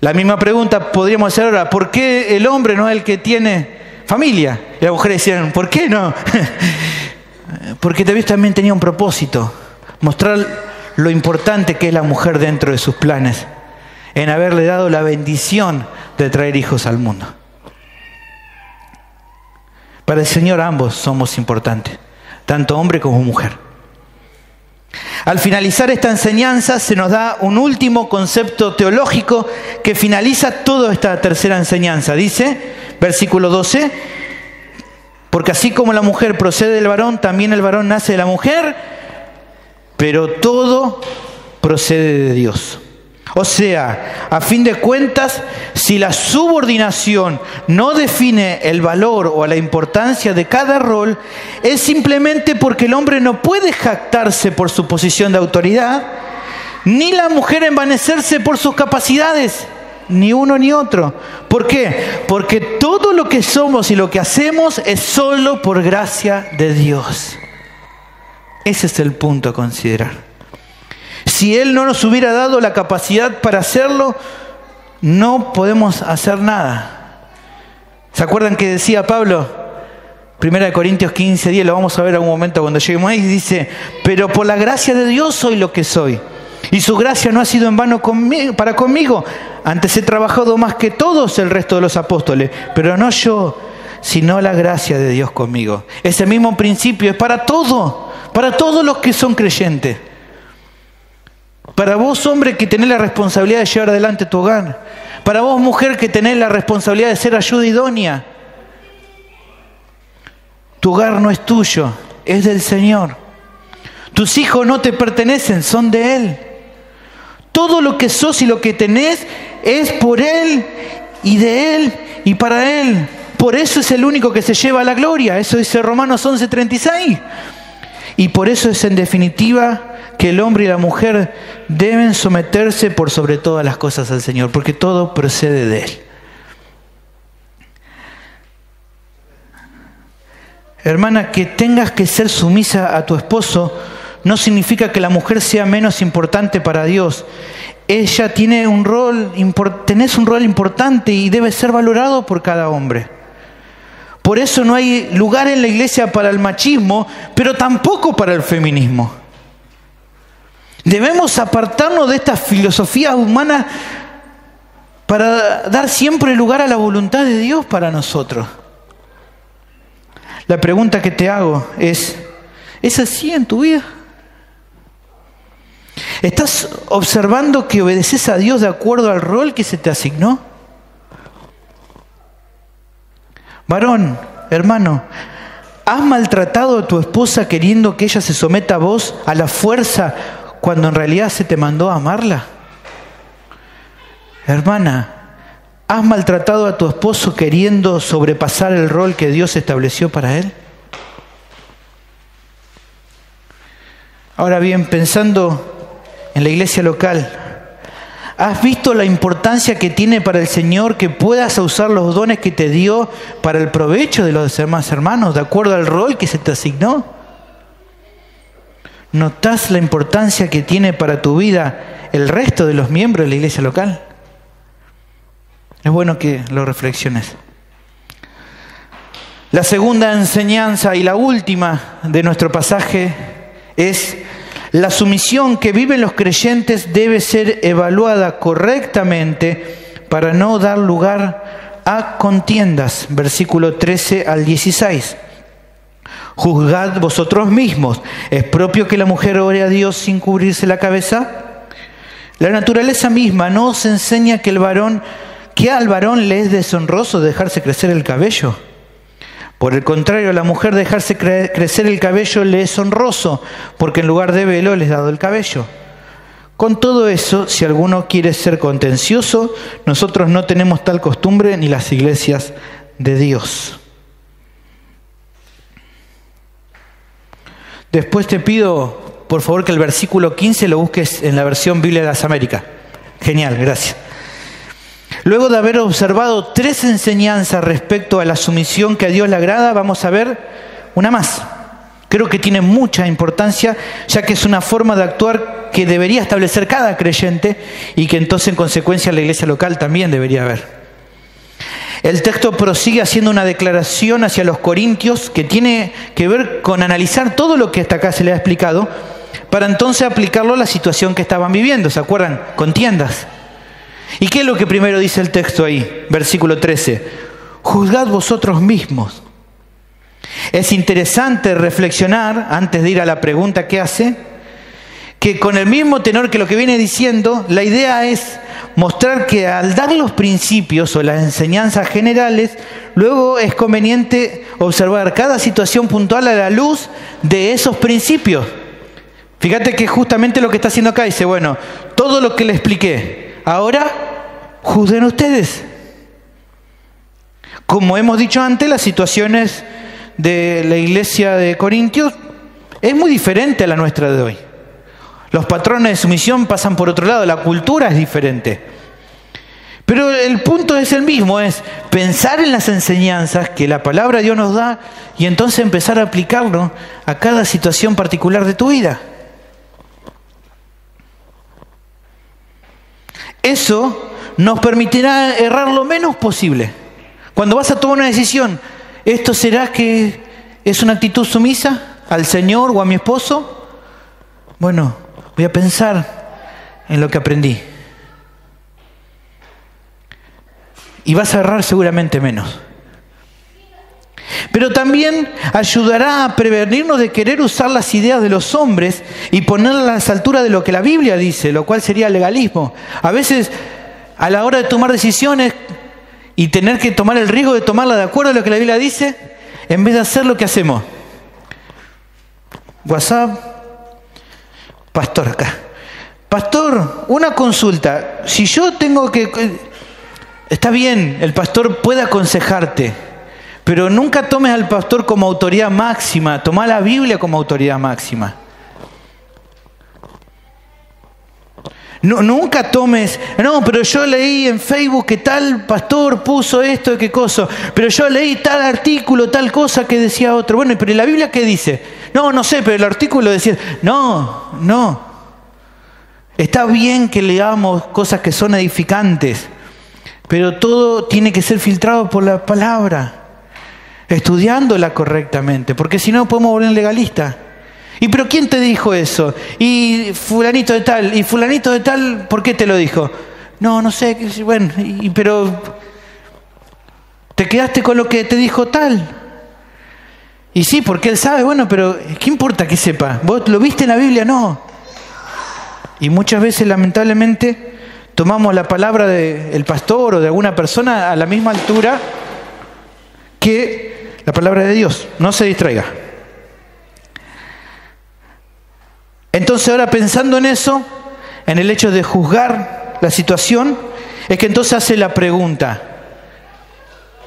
La misma pregunta podríamos hacer ahora, ¿por qué el hombre no es el que tiene familia? Y las mujeres decían, ¿por qué no? Porque Dios también tenía un propósito, mostrar lo importante que es la mujer dentro de sus planes, en haberle dado la bendición de traer hijos al mundo. Para el Señor ambos somos importantes, tanto hombre como mujer. Al finalizar esta enseñanza se nos da un último concepto teológico que finaliza toda esta tercera enseñanza. Dice, versículo 12, porque así como la mujer procede del varón, también el varón nace de la mujer, pero todo procede de Dios. O sea, a fin de cuentas, si la subordinación no define el valor o la importancia de cada rol, es simplemente porque el hombre no puede jactarse por su posición de autoridad, ni la mujer envanecerse por sus capacidades, ni uno ni otro. ¿Por qué? Porque todo lo que somos y lo que hacemos es solo por gracia de Dios. Ese es el punto a considerar. Si Él no nos hubiera dado la capacidad para hacerlo, no podemos hacer nada. ¿Se acuerdan que decía Pablo? 1 Corintios 15:10, lo vamos a ver en algún momento cuando lleguemos ahí, dice, pero por la gracia de Dios soy lo que soy. Y su gracia no ha sido en vano para conmigo. Antes he trabajado más que todos el resto de los apóstoles, pero no yo, sino la gracia de Dios conmigo. Ese mismo principio es para todos los que son creyentes. Para vos, hombre, que tenés la responsabilidad de llevar adelante tu hogar. Para vos, mujer, que tenés la responsabilidad de ser ayuda idónea. Tu hogar no es tuyo, es del Señor. Tus hijos no te pertenecen, son de Él. Todo lo que sos y lo que tenés es por Él y de Él y para Él. Por eso es el único que se lleva la gloria. Eso dice Romanos 11:36. Y por eso es en definitiva que el hombre y la mujer deben someterse por sobre todas las cosas al Señor, porque todo procede de Él. Hermana, que tengas que ser sumisa a tu esposo no significa que la mujer sea menos importante para Dios. Ella tiene tenés un rol importante y debe ser valorado por cada hombre. Por eso no hay lugar en la iglesia para el machismo, pero tampoco para el feminismo. Debemos apartarnos de estas filosofías humanas para dar siempre lugar a la voluntad de Dios para nosotros. La pregunta que te hago ¿es así en tu vida? ¿Estás observando que obedeces a Dios de acuerdo al rol que se te asignó? Varón, hermano, ¿has maltratado a tu esposa queriendo que ella se someta a vos a la fuerza cuando en realidad se te mandó a amarla? Hermana, ¿has maltratado a tu esposo queriendo sobrepasar el rol que Dios estableció para él? Ahora bien, pensando en la iglesia local, ¿has visto la importancia que tiene para el Señor que puedas usar los dones que te dio para el provecho de los demás hermanos, de acuerdo al rol que se te asignó? ¿Notás la importancia que tiene para tu vida el resto de los miembros de la iglesia local? Es bueno que lo reflexiones. La segunda enseñanza y la última de nuestro pasaje es: la sumisión que viven los creyentes debe ser evaluada correctamente para no dar lugar a contiendas, versículo 13 al 16. Juzgad vosotros mismos. ¿Es propio que la mujer ore a Dios sin cubrirse la cabeza? La naturaleza misma no os enseña que al varón le es deshonroso dejarse crecer el cabello. Por el contrario, a la mujer dejarse crecer el cabello le es honroso, porque en lugar de velo les es dado el cabello. Con todo eso, si alguno quiere ser contencioso, nosotros no tenemos tal costumbre ni las iglesias de Dios. Después te pido, por favor, que el versículo 15 lo busques en la versión Biblia de las Américas. Genial, gracias. Luego de haber observado 3 enseñanzas respecto a la sumisión que a Dios le agrada, vamos a ver una más. Creo que tiene mucha importancia, ya que es una forma de actuar que debería establecer cada creyente y que entonces en consecuencia la iglesia local también debería haber. El texto prosigue haciendo una declaración hacia los corintios que tiene que ver con analizar todo lo que hasta acá se le ha explicado para entonces aplicarlo a la situación que estaban viviendo. ¿Se acuerdan? Contiendas. ¿Y qué es lo que primero dice el texto ahí? Versículo 13. Juzgad vosotros mismos. Es interesante reflexionar, antes de ir a la pregunta que hace, que con el mismo tenor que lo que viene diciendo, la idea es mostrar que al dar los principios o las enseñanzas generales, luego es conveniente observar cada situación puntual a la luz de esos principios. Fíjate que justamente lo que está haciendo acá dice, bueno, todo lo que le expliqué, ahora juzguen ustedes. Como hemos dicho antes, las situaciones de la iglesia de Corintios es muy diferente a la nuestra de hoy. Los patrones de sumisión pasan por otro lado, la cultura es diferente. Pero el punto es el mismo, es pensar en las enseñanzas que la palabra de Dios nos da y entonces empezar a aplicarlo a cada situación particular de tu vida. Eso nos permitirá errar lo menos posible. Cuando vas a tomar una decisión, ¿esto será que es una actitud sumisa al Señor o a mi esposo? Bueno, voy a pensar en lo que aprendí. Y vas a errar seguramente menos. Pero también ayudará a prevenirnos de querer usar las ideas de los hombres y ponerlas a las alturas de lo que la Biblia dice, lo cual sería legalismo. A veces, a la hora de tomar decisiones y tener que tomar el riesgo de tomarla de acuerdo a lo que la Biblia dice, en vez de hacer lo que hacemos. WhatsApp, pastor acá. Pastor, una consulta. Si yo tengo que... Está bien, el pastor puede aconsejarte, pero nunca tomes al pastor como autoridad máxima. Toma la Biblia como autoridad máxima. No, nunca tomes, no, pero yo leí en Facebook que tal pastor puso esto y qué cosa, pero yo leí tal artículo, tal cosa que decía otro. Bueno, pero ¿y la Biblia qué dice? No sé, pero el artículo decía... No. Está bien que leamos cosas que son edificantes, pero todo tiene que ser filtrado por la palabra, estudiándola correctamente, porque si no podemos volver legalistas. ¿Y pero quién te dijo eso? Y fulanito de tal, ¿por qué te lo dijo? No sé, bueno, pero te quedaste con lo que te dijo tal. Y sí, porque él sabe, bueno, pero ¿qué importa que sepa? ¿Vos lo viste en la Biblia? No. Y muchas veces, lamentablemente, tomamos la palabra del pastor o de alguna persona a la misma altura que la palabra de Dios. No se distraiga. Entonces ahora pensando en eso, en el hecho de juzgar la situación, es que entonces hace la pregunta,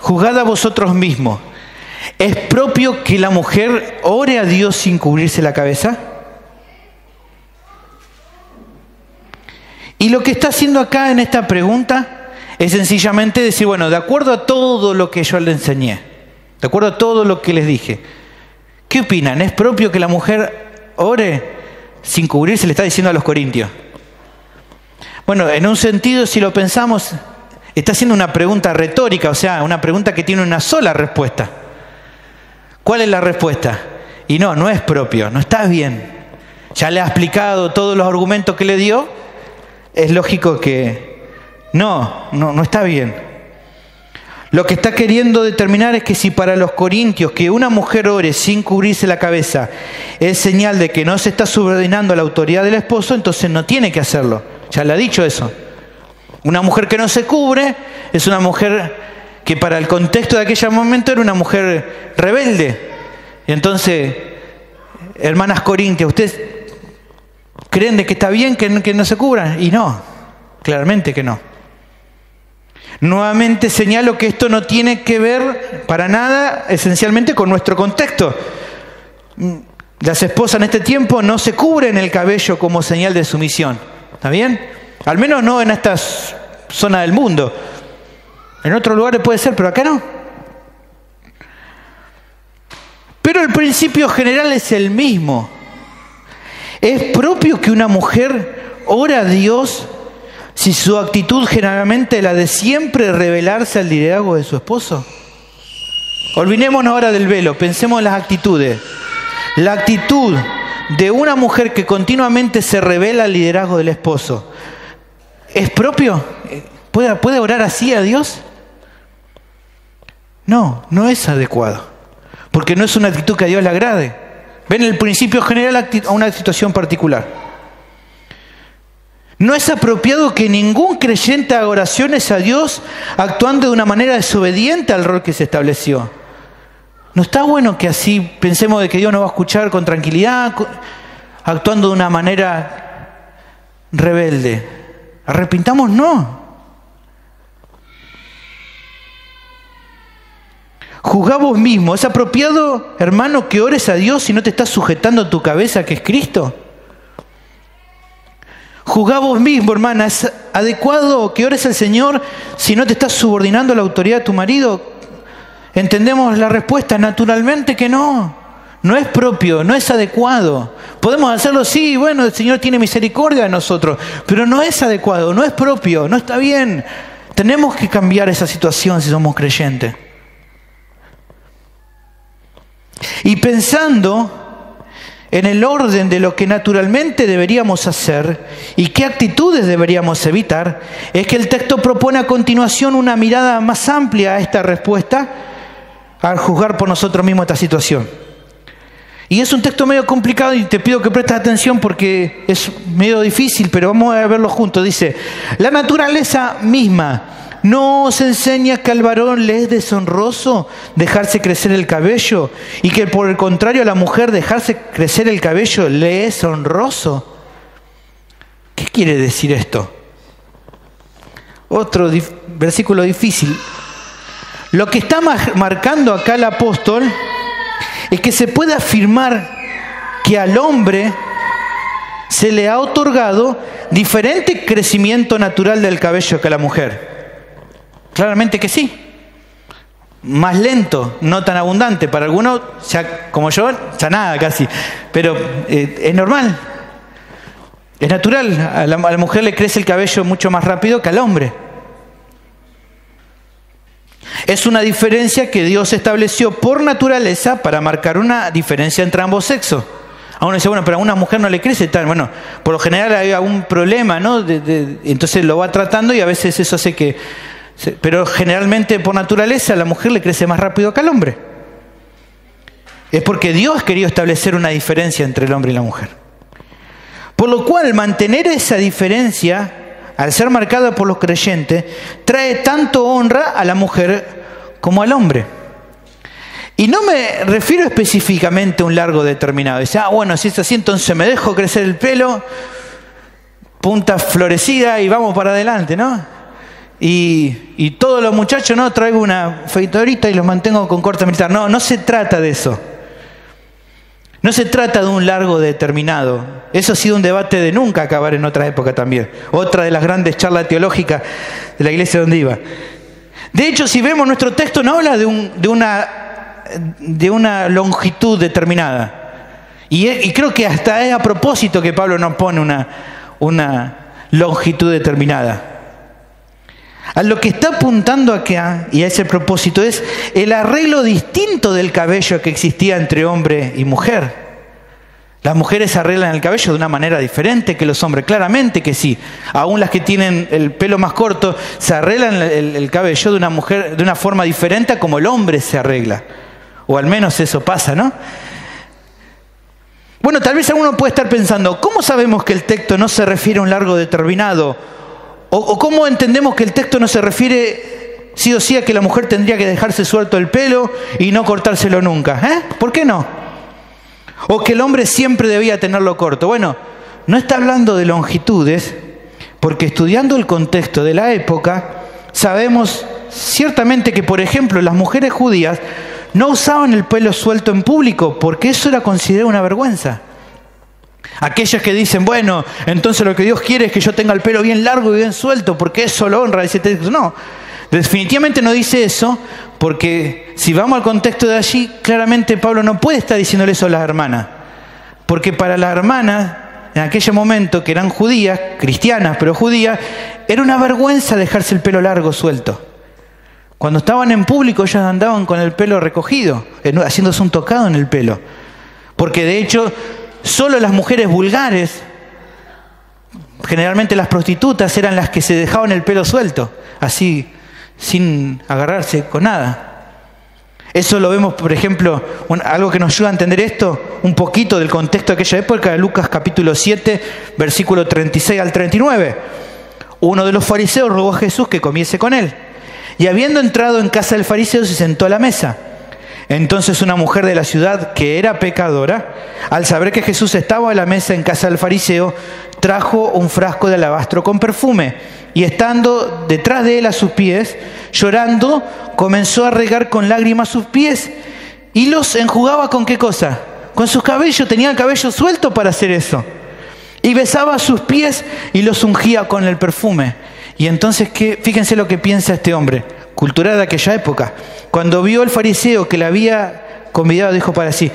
juzgad a vosotros mismos. ¿Es propio que la mujer ore a Dios sin cubrirse la cabeza? Y lo que está haciendo acá en esta pregunta es sencillamente decir, bueno, de acuerdo a todo lo que yo le enseñé, de acuerdo a todo lo que les dije, ¿qué opinan? ¿Es propio que la mujer ore sin cubrirse? Le está diciendo a los corintios. Bueno, en un sentido, si lo pensamos, está haciendo una pregunta retórica, o sea, una pregunta que tiene una sola respuesta. ¿Cuál es la respuesta? Y no es propio, no está bien. Ya le ha explicado todos los argumentos que le dio. Es lógico que no está bien. Lo que está queriendo determinar es que si para los corintios que una mujer ore sin cubrirse la cabeza es señal de que no se está subordinando a la autoridad del esposo, entonces no tiene que hacerlo. Ya le ha dicho eso. Una mujer que no se cubre es una mujer que para el contexto de aquel momento era una mujer rebelde. Y entonces, hermanas corintias, ¿ustedes creen de que está bien que no se cubran? Y no, claramente que no. Nuevamente señalo que esto no tiene que ver para nada esencialmente con nuestro contexto. Las esposas en este tiempo no se cubren el cabello como señal de sumisión. ¿Está bien? Al menos no en esta zona del mundo. En otros lugares puede ser, pero acá no. Pero el principio general es el mismo. ¿Es propio que una mujer ore a Dios si su actitud generalmente es la de siempre rebelarse al liderazgo de su esposo? Olvidémonos ahora del velo, pensemos en las actitudes. La actitud de una mujer que continuamente se revela al liderazgo del esposo, ¿es propio? ¿Puede orar así a Dios? No, no es adecuado, porque no es una actitud que a Dios le agrade. Ven el principio general a una situación particular. No es apropiado que ningún creyente haga oraciones a Dios actuando de una manera desobediente al rol que se estableció. No está bueno que así pensemos de que Dios nos va a escuchar con tranquilidad, actuando de una manera rebelde. Arrepintamos, no. Juzgá vos mismo. ¿Es apropiado, hermano, que ores a Dios si no te estás sujetando a tu cabeza, que es Cristo? Juzgá vos mismo, hermana. ¿Es adecuado que ores al Señor si no te estás subordinando a la autoridad de tu marido? Entendemos la respuesta, naturalmente que no. No es propio, no es adecuado. Podemos hacerlo, sí, bueno, el Señor tiene misericordia de nosotros, pero no es adecuado, no es propio, no está bien. Tenemos que cambiar esa situación si somos creyentes. Y pensando en el orden de lo que naturalmente deberíamos hacer y qué actitudes deberíamos evitar, es que el texto propone a continuación una mirada más amplia a esta respuesta al juzgar por nosotros mismos esta situación. Y es un texto medio complicado y te pido que prestes atención porque es medio difícil, pero vamos a verlo juntos. Dice, la naturaleza misma ¿no os enseña que al varón le es deshonroso dejarse crecer el cabello y que por el contrario a la mujer dejarse crecer el cabello le es honroso? ¿Qué quiere decir esto? Otro versículo difícil. Lo que está marcando acá el apóstol es que se puede afirmar que al hombre se le ha otorgado diferente crecimiento natural del cabello que a la mujer. Claramente que sí. Más lento, no tan abundante. Para algunos, ya como yo, ya nada casi. Pero es normal. Es natural. A la mujer le crece el cabello mucho más rápido que al hombre. Es una diferencia que Dios estableció por naturaleza para marcar una diferencia entre ambos sexos. A uno dice, bueno, pero a una mujer no le crece tal. Bueno, por lo general hay algún problema, ¿no? Entonces lo va tratando y a veces eso hace que... Pero generalmente por naturaleza a la mujer le crece más rápido que al hombre. Es porque Dios quería establecer una diferencia entre el hombre y la mujer. Por lo cual mantener esa diferencia, al ser marcada por los creyentes, trae tanto honra a la mujer como al hombre. Y no me refiero específicamente a un largo determinado. Dice, bueno, si es así, entonces me dejo crecer el pelo, punta florecida y vamos para adelante, ¿no? Y todos los muchachos, no, traigo una afeitadorita y los mantengo con corte militar. No, no se trata de eso. No se trata de un largo determinado. Eso ha sido un debate de nunca acabar en otra época también. Otra de las grandes charlas teológicas de la iglesia donde iba. De hecho, si vemos nuestro texto, no habla de una longitud determinada. Y creo que hasta es a propósito que Pablo nos pone una longitud determinada. A lo que está apuntando acá, y a ese propósito, es el arreglo distinto del cabello que existía entre hombre y mujer. Las mujeres se arreglan el cabello de una manera diferente que los hombres, claramente que sí. Aún las que tienen el pelo más corto se arreglan el cabello de una forma diferente a como el hombre se arregla. O al menos eso pasa, ¿no? Bueno, tal vez alguno puede estar pensando, ¿cómo sabemos que el texto no se refiere a un largo determinado? ¿O cómo entendemos que el texto no se refiere sí o sí a que la mujer tendría que dejarse suelto el pelo y no cortárselo nunca? ¿Por qué no? ¿O que el hombre siempre debía tenerlo corto? Bueno, no está hablando de longitudes, porque estudiando el contexto de la época, sabemos ciertamente que, por ejemplo, las mujeres judías no usaban el pelo suelto en público, porque eso era considerado una vergüenza. Aquellas que dicen, bueno, entonces lo que Dios quiere es que yo tenga el pelo bien largo y bien suelto, porque eso lo honra, dice texto. No, definitivamente no dice eso, porque si vamos al contexto de allí, claramente Pablo no puede estar diciéndole eso a las hermanas, porque para las hermanas, en aquel momento, que eran judías, cristianas, pero judías, era una vergüenza dejarse el pelo largo, suelto. Cuando estaban en público, ellas andaban con el pelo recogido, haciéndose un tocado en el pelo, porque de hecho, solo las mujeres vulgares, generalmente las prostitutas, eran las que se dejaban el pelo suelto, así, sin agarrarse con nada. Eso lo vemos, por ejemplo, algo que nos ayuda a entender esto, un poquito del contexto de aquella época, de Lucas capítulo 7, versículo 36 al 39. Uno de los fariseos rogó a Jesús que comiese con él, y habiendo entrado en casa del fariseo, se sentó a la mesa. Entonces una mujer de la ciudad, que era pecadora, al saber que Jesús estaba a la mesa en casa del fariseo, trajo un frasco de alabastro con perfume, y estando detrás de él a sus pies, llorando, comenzó a regar con lágrimas sus pies, y los enjugaba ¿con qué cosa? Con sus cabellos. Tenía el cabello suelto para hacer eso. Y besaba sus pies y los ungía con el perfume. Y entonces, fíjense lo que piensa este hombre, cultural de aquella época. Cuando vio el fariseo que le había convidado, dijo para sí,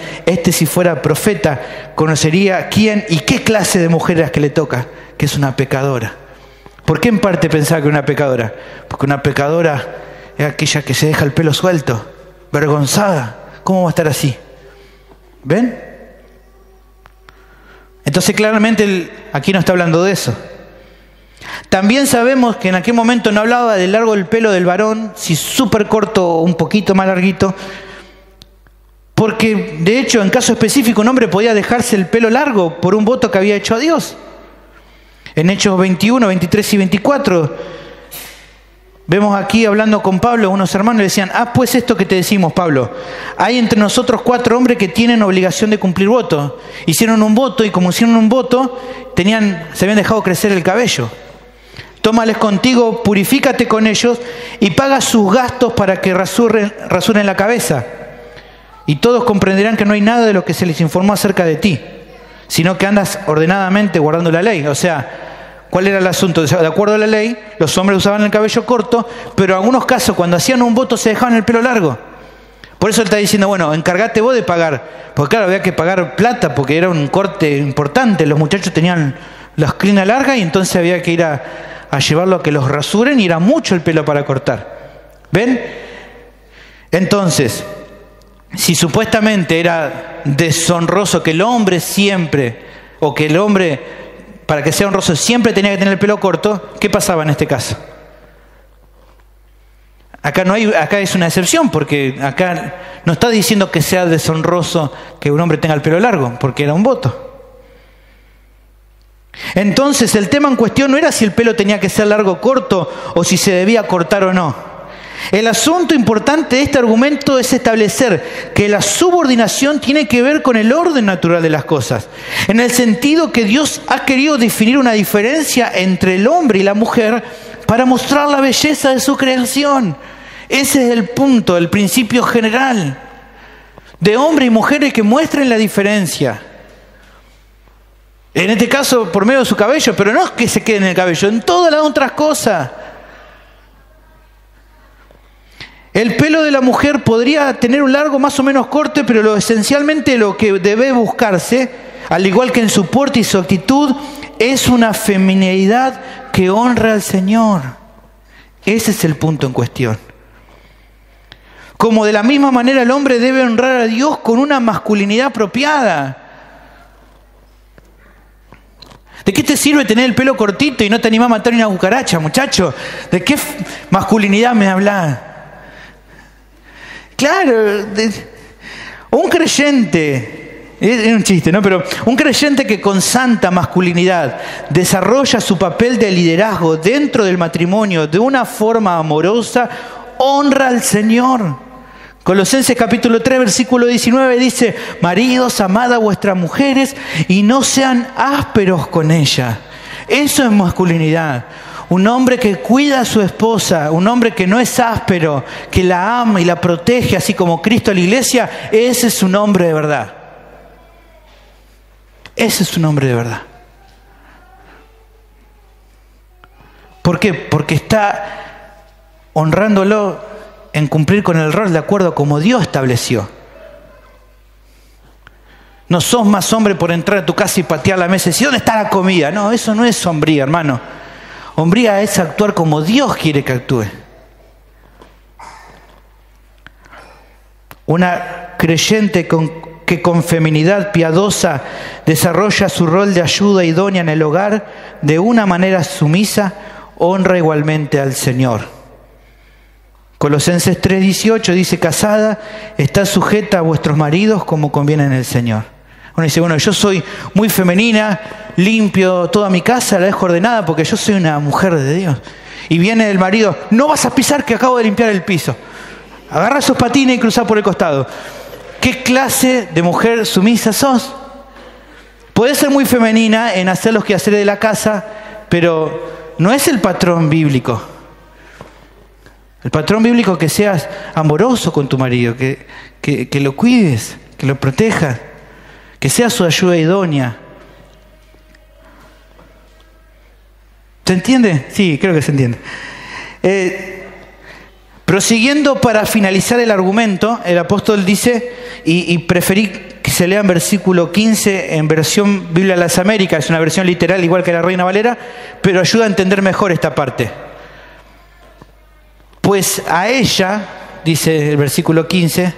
si fuera profeta, conocería quién y qué clase de mujer es que le toca, que es una pecadora. ¿Por qué en parte pensaba que era una pecadora? Porque una pecadora es aquella que se deja el pelo suelto, vergonzada. ¿Cómo va a estar así? ¿Ven? Entonces claramente aquí no está hablando de eso. También sabemos que en aquel momento no hablaba del largo del pelo del varón, si súper corto o un poquito más larguito, porque de hecho en caso específico un hombre podía dejarse el pelo largo por un voto que había hecho a Dios. En Hechos 21, 23 y 24, vemos aquí hablando con Pablo, unos hermanos le decían, pues esto que te decimos, Pablo, hay entre nosotros 4 hombres que tienen obligación de cumplir voto. Hicieron un voto y como hicieron un voto, se habían dejado crecer el cabello. Tómales contigo, purifícate con ellos y paga sus gastos para que rasuren la cabeza. Y todos comprenderán que no hay nada de lo que se les informó acerca de ti, sino que andas ordenadamente guardando la ley. O sea, ¿cuál era el asunto? De acuerdo a la ley, los hombres usaban el cabello corto, pero en algunos casos, cuando hacían un voto, se dejaban el pelo largo. Por eso él está diciendo, bueno, encárgate vos de pagar. Porque claro, había que pagar plata, porque era un corte importante. Los muchachos tenían las crinas largas y entonces había que ir a llevarlo a que los rasuren y era mucho el pelo para cortar. ¿Ven? Entonces, si supuestamente era deshonroso que el hombre siempre, o que el hombre, para que sea honroso, siempre tenía que tener el pelo corto, ¿qué pasaba en este caso? Acá es una excepción, porque acá no está diciendo que sea deshonroso que un hombre tenga el pelo largo, porque era un voto. Entonces el tema en cuestión no era si el pelo tenía que ser largo o corto, o si se debía cortar o no. El asunto importante de este argumento es establecer que la subordinación tiene que ver con el orden natural de las cosas, en el sentido que Dios ha querido definir una diferencia entre el hombre y la mujer para mostrar la belleza de su creación. Ese es el punto, el principio general de hombres y mujeres que muestren la diferencia. En este caso, por medio de su cabello, pero no es que se quede en el cabello, en todas las otras cosas. El pelo de la mujer podría tener un largo más o menos corte, pero esencialmente lo que debe buscarse, al igual que en su porte y su actitud, es una femineidad que honra al Señor. Ese es el punto en cuestión. Como de la misma manera el hombre debe honrar a Dios con una masculinidad apropiada. ¿De qué te sirve tener el pelo cortito y no te animás a matar una cucaracha, muchacho? ¿De qué masculinidad me hablas? Claro, un creyente, es un chiste, ¿no? Pero un creyente que con santa masculinidad desarrolla su papel de liderazgo dentro del matrimonio de una forma amorosa, honra al Señor. Colosenses capítulo 3, versículo 19 dice: maridos, amad a vuestras mujeres y no sean ásperos con ellas. Eso es masculinidad. Un hombre que cuida a su esposa, un hombre que no es áspero, que la ama y la protege, así como Cristo a la iglesia, ese es un hombre de verdad. Ese es un hombre de verdad. ¿Por qué? Porque está honrándolo en cumplir con el rol de acuerdo a como Dios estableció. No sos más hombre por entrar a tu casa y patear la mesa y decir: ¿dónde está la comida? No, eso no es hombría, hermano. Hombría es actuar como Dios quiere que actúe. Una creyente que con feminidad piadosa desarrolla su rol de ayuda idónea en el hogar de una manera sumisa, honra igualmente al Señor. Colosenses 3:18 dice: casada, está sujeta a vuestros maridos como conviene en el Señor. Uno dice: bueno, yo soy muy femenina, limpio toda mi casa, la dejo ordenada porque yo soy una mujer de Dios. Y viene el marido: no vas a pisar que acabo de limpiar el piso. Agarra sus patines y cruza por el costado. ¿Qué clase de mujer sumisa sos? Podés ser muy femenina en hacer los quehaceres de la casa, pero no es el patrón bíblico. El patrón bíblico es que seas amoroso con tu marido, que lo cuides, que lo protejas, que sea su ayuda idónea. ¿Se entiende? Sí, creo que se entiende. Prosiguiendo para finalizar el argumento, el apóstol dice, y preferí que se lea en versículo 15 en versión Biblia de las Américas, es una versión literal igual que la Reina Valera, pero ayuda a entender mejor esta parte. Pues a ella, dice el versículo 15,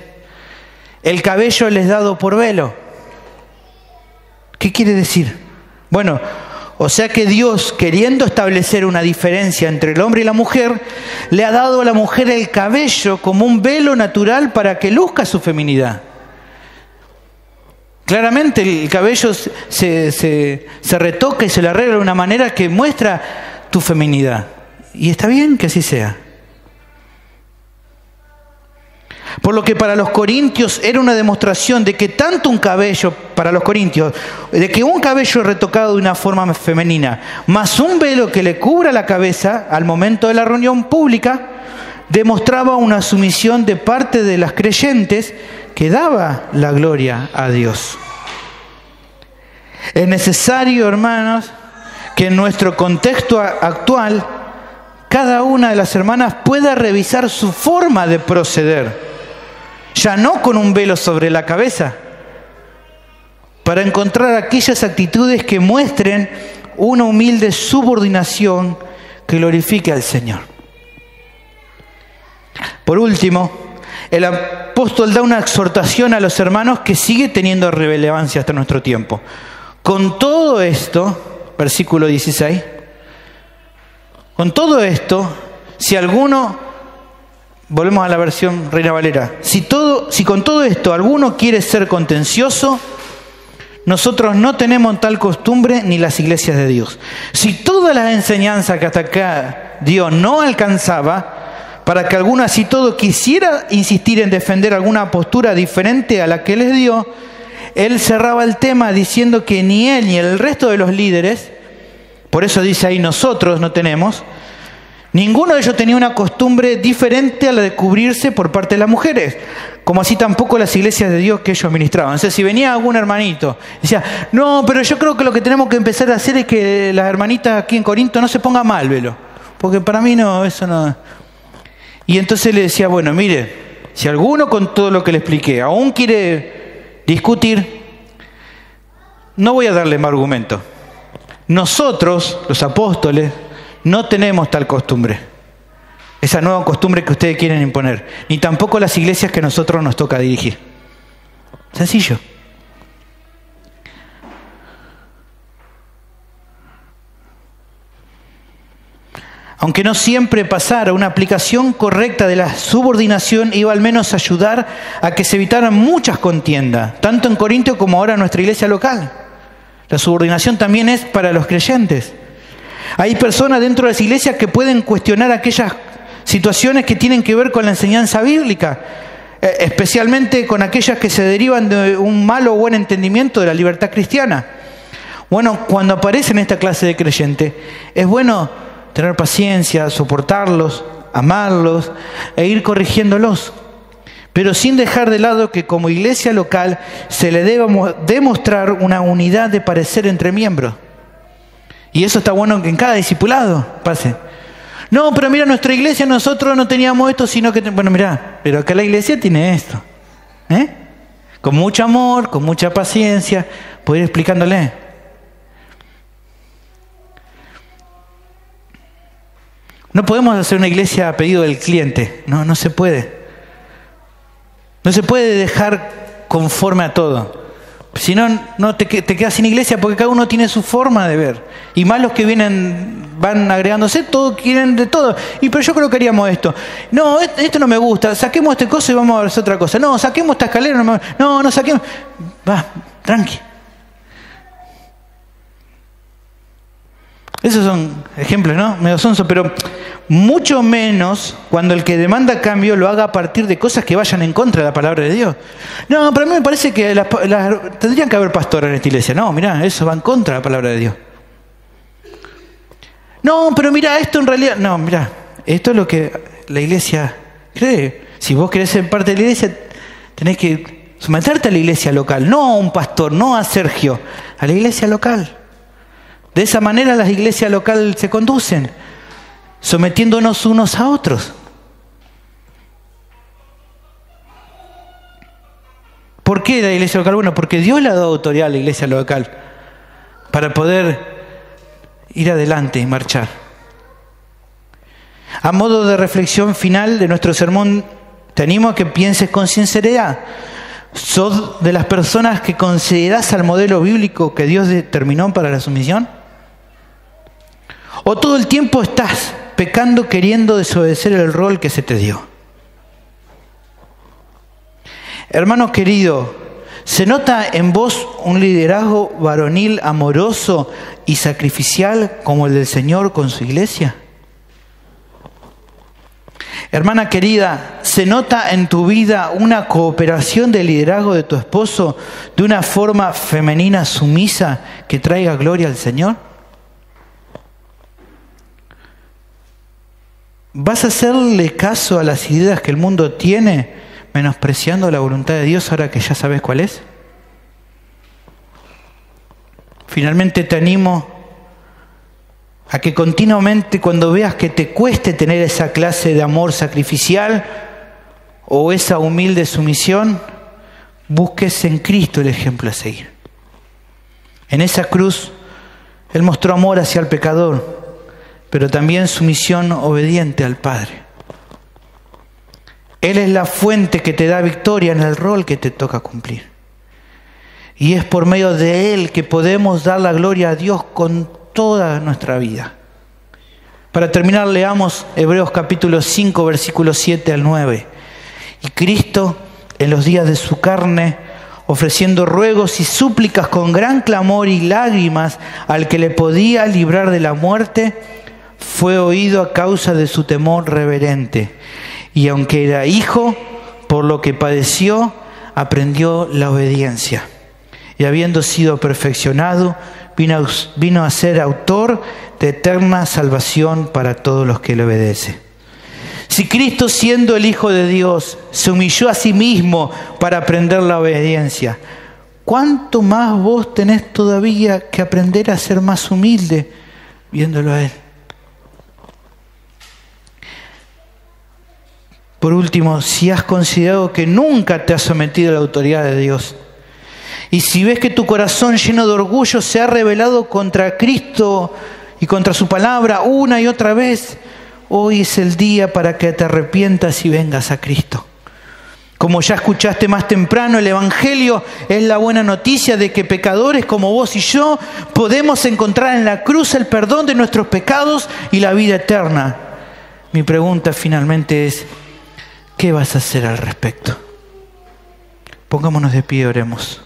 el cabello les dado por velo. ¿Qué quiere decir? Bueno, o sea que Dios, queriendo establecer una diferencia entre el hombre y la mujer, le ha dado a la mujer el cabello como un velo natural para que luzca su feminidad. Claramente el cabello se retoca y se le arregla de una manera que muestra tu feminidad. Y está bien que así sea. Por lo que para los corintios era una demostración de que tanto un cabello, para los corintios, de que un cabello retocado de una forma femenina, más un velo que le cubra la cabeza al momento de la reunión pública, demostraba una sumisión de parte de las creyentes que daba la gloria a Dios. Es necesario, hermanos, que en nuestro contexto actual, cada una de las hermanas pueda revisar su forma de proceder. Ya no con un velo sobre la cabeza, para encontrar aquellas actitudes que muestren una humilde subordinación que glorifique al Señor. Por último, el apóstol da una exhortación a los hermanos que sigue teniendo relevancia hasta nuestro tiempo. Con todo esto, versículo 16, con todo esto, si alguno... Volvemos a la versión Reina Valera. Si con todo esto alguno quiere ser contencioso, nosotros no tenemos tal costumbre ni las iglesias de Dios. Si todas las enseñanzas que hasta acá Dios no alcanzaba, para que alguno así todo quisiera insistir en defender alguna postura diferente a la que les dio, él cerraba el tema diciendo que ni él ni el resto de los líderes, por eso dice ahí nosotros no tenemos, ninguno de ellos tenía una costumbre diferente a la de cubrirse por parte de las mujeres, como así tampoco las iglesias de Dios que ellos ministraban. O sea, si venía algún hermanito y decía, no, pero yo creo que lo que tenemos que empezar a hacer es que las hermanitas aquí en Corinto no se pongan mal velo, porque para mí no, eso no. Y entonces le decía, bueno, mire, si alguno con todo lo que le expliqué aún quiere discutir, no voy a darle más argumento. Nosotros, los apóstoles, no tenemos tal costumbre, esa nueva costumbre que ustedes quieren imponer, ni tampoco las iglesias que a nosotros nos toca dirigir. Sencillo. aunque no siempre pasara, una aplicación correcta de la subordinación iba al menos a ayudar a que se evitaran muchas contiendas, tanto en Corinto como ahora en nuestra iglesia local. La subordinación también es para los creyentes. Hay personas dentro de las iglesias que pueden cuestionar aquellas situaciones que tienen que ver con la enseñanza bíblica, especialmente con aquellas que se derivan de un malo o buen entendimiento de la libertad cristiana. Bueno, cuando aparecen esta clase de creyentes, es bueno tener paciencia, soportarlos, amarlos e ir corrigiéndolos, pero sin dejar de lado que como iglesia local se le debe demostrar una unidad de parecer entre miembros. Y eso está bueno que en cada discipulado pase. No, pero mira, nuestra iglesia nosotros no teníamos esto, sino que... Bueno, mira, pero acá la iglesia tiene esto. Con mucho amor, con mucha paciencia, poder ir explicándole. No podemos hacer una iglesia a pedido del cliente. No se puede. No se puede dejar conforme a todo. Si no te quedas sin iglesia, porque cada uno tiene su forma de ver. Y más los que van agregándose, todos quieren de todo. Pero yo creo que haríamos esto. No, esto no me gusta. Saquemos este coso y vamos a hacer otra cosa. No, saquemos esta escalera. No saquemos. Va, tranqui. Esos son ejemplos, ¿no? Medio sonso, pero mucho menos cuando el que demanda cambio lo haga a partir de cosas que vayan en contra de la palabra de Dios. No, pero a mí me parece que tendrían que haber pastores en esta iglesia. No, mirá, eso va en contra de la palabra de Dios. No, pero mirá, esto en realidad... No, mirá, esto es lo que la iglesia cree. Si vos querés ser parte de la iglesia, tenés que someterte a la iglesia local. No a un pastor, no a Sergio, a la iglesia local. De esa manera las iglesias locales se conducen, sometiéndonos unos a otros. ¿Por qué la iglesia local? Bueno, porque Dios le ha dado autoridad a la iglesia local para poder ir adelante y marchar. A modo de reflexión final de nuestro sermón, te animo a que pienses con sinceridad. ¿Sos de las personas que considerás al modelo bíblico que Dios determinó para la sumisión? ¿O todo el tiempo estás pecando queriendo desobedecer el rol que se te dio? Hermano querido, ¿se nota en vos un liderazgo varonil amoroso y sacrificial como el del Señor con su iglesia? Hermana querida, ¿se nota en tu vida una cooperación de liderazgo de tu esposo de una forma femenina sumisa que traiga gloria al Señor? ¿Vas a hacerle caso a las ideas que el mundo tiene, menospreciando la voluntad de Dios ahora que ya sabes cuál es? Finalmente te animo a que continuamente, cuando veas que te cueste tener esa clase de amor sacrificial o esa humilde sumisión, busques en Cristo el ejemplo a seguir. En esa cruz, Él mostró amor hacia el pecador, pero también sumisión obediente al Padre. Él es la fuente que te da victoria en el rol que te toca cumplir. Y es por medio de Él que podemos dar la gloria a Dios con toda nuestra vida. Para terminar, leamos Hebreos capítulo 5, versículos 7 al 9. Y Cristo, en los días de su carne, ofreciendo ruegos y súplicas con gran clamor y lágrimas al que le podía librar de la muerte, fue oído a causa de su temor reverente. Y aunque era hijo, por lo que padeció, aprendió la obediencia. Y habiendo sido perfeccionado, vino a ser autor de eterna salvación para todos los que le obedecen. Si Cristo, siendo el Hijo de Dios, se humilló a sí mismo para aprender la obediencia, ¿cuánto más vos tenés todavía que aprender a ser más humilde viéndolo a Él? Por último, si has considerado que nunca te has sometido a la autoridad de Dios, y si ves que tu corazón lleno de orgullo se ha rebelado contra Cristo y contra su palabra una y otra vez, hoy es el día para que te arrepientas y vengas a Cristo. Como ya escuchaste más temprano, el Evangelio es la buena noticia de que pecadores como vos y yo podemos encontrar en la cruz el perdón de nuestros pecados y la vida eterna. Mi pregunta finalmente es, ¿qué vas a hacer al respecto? Pongámonos de pie y oremos.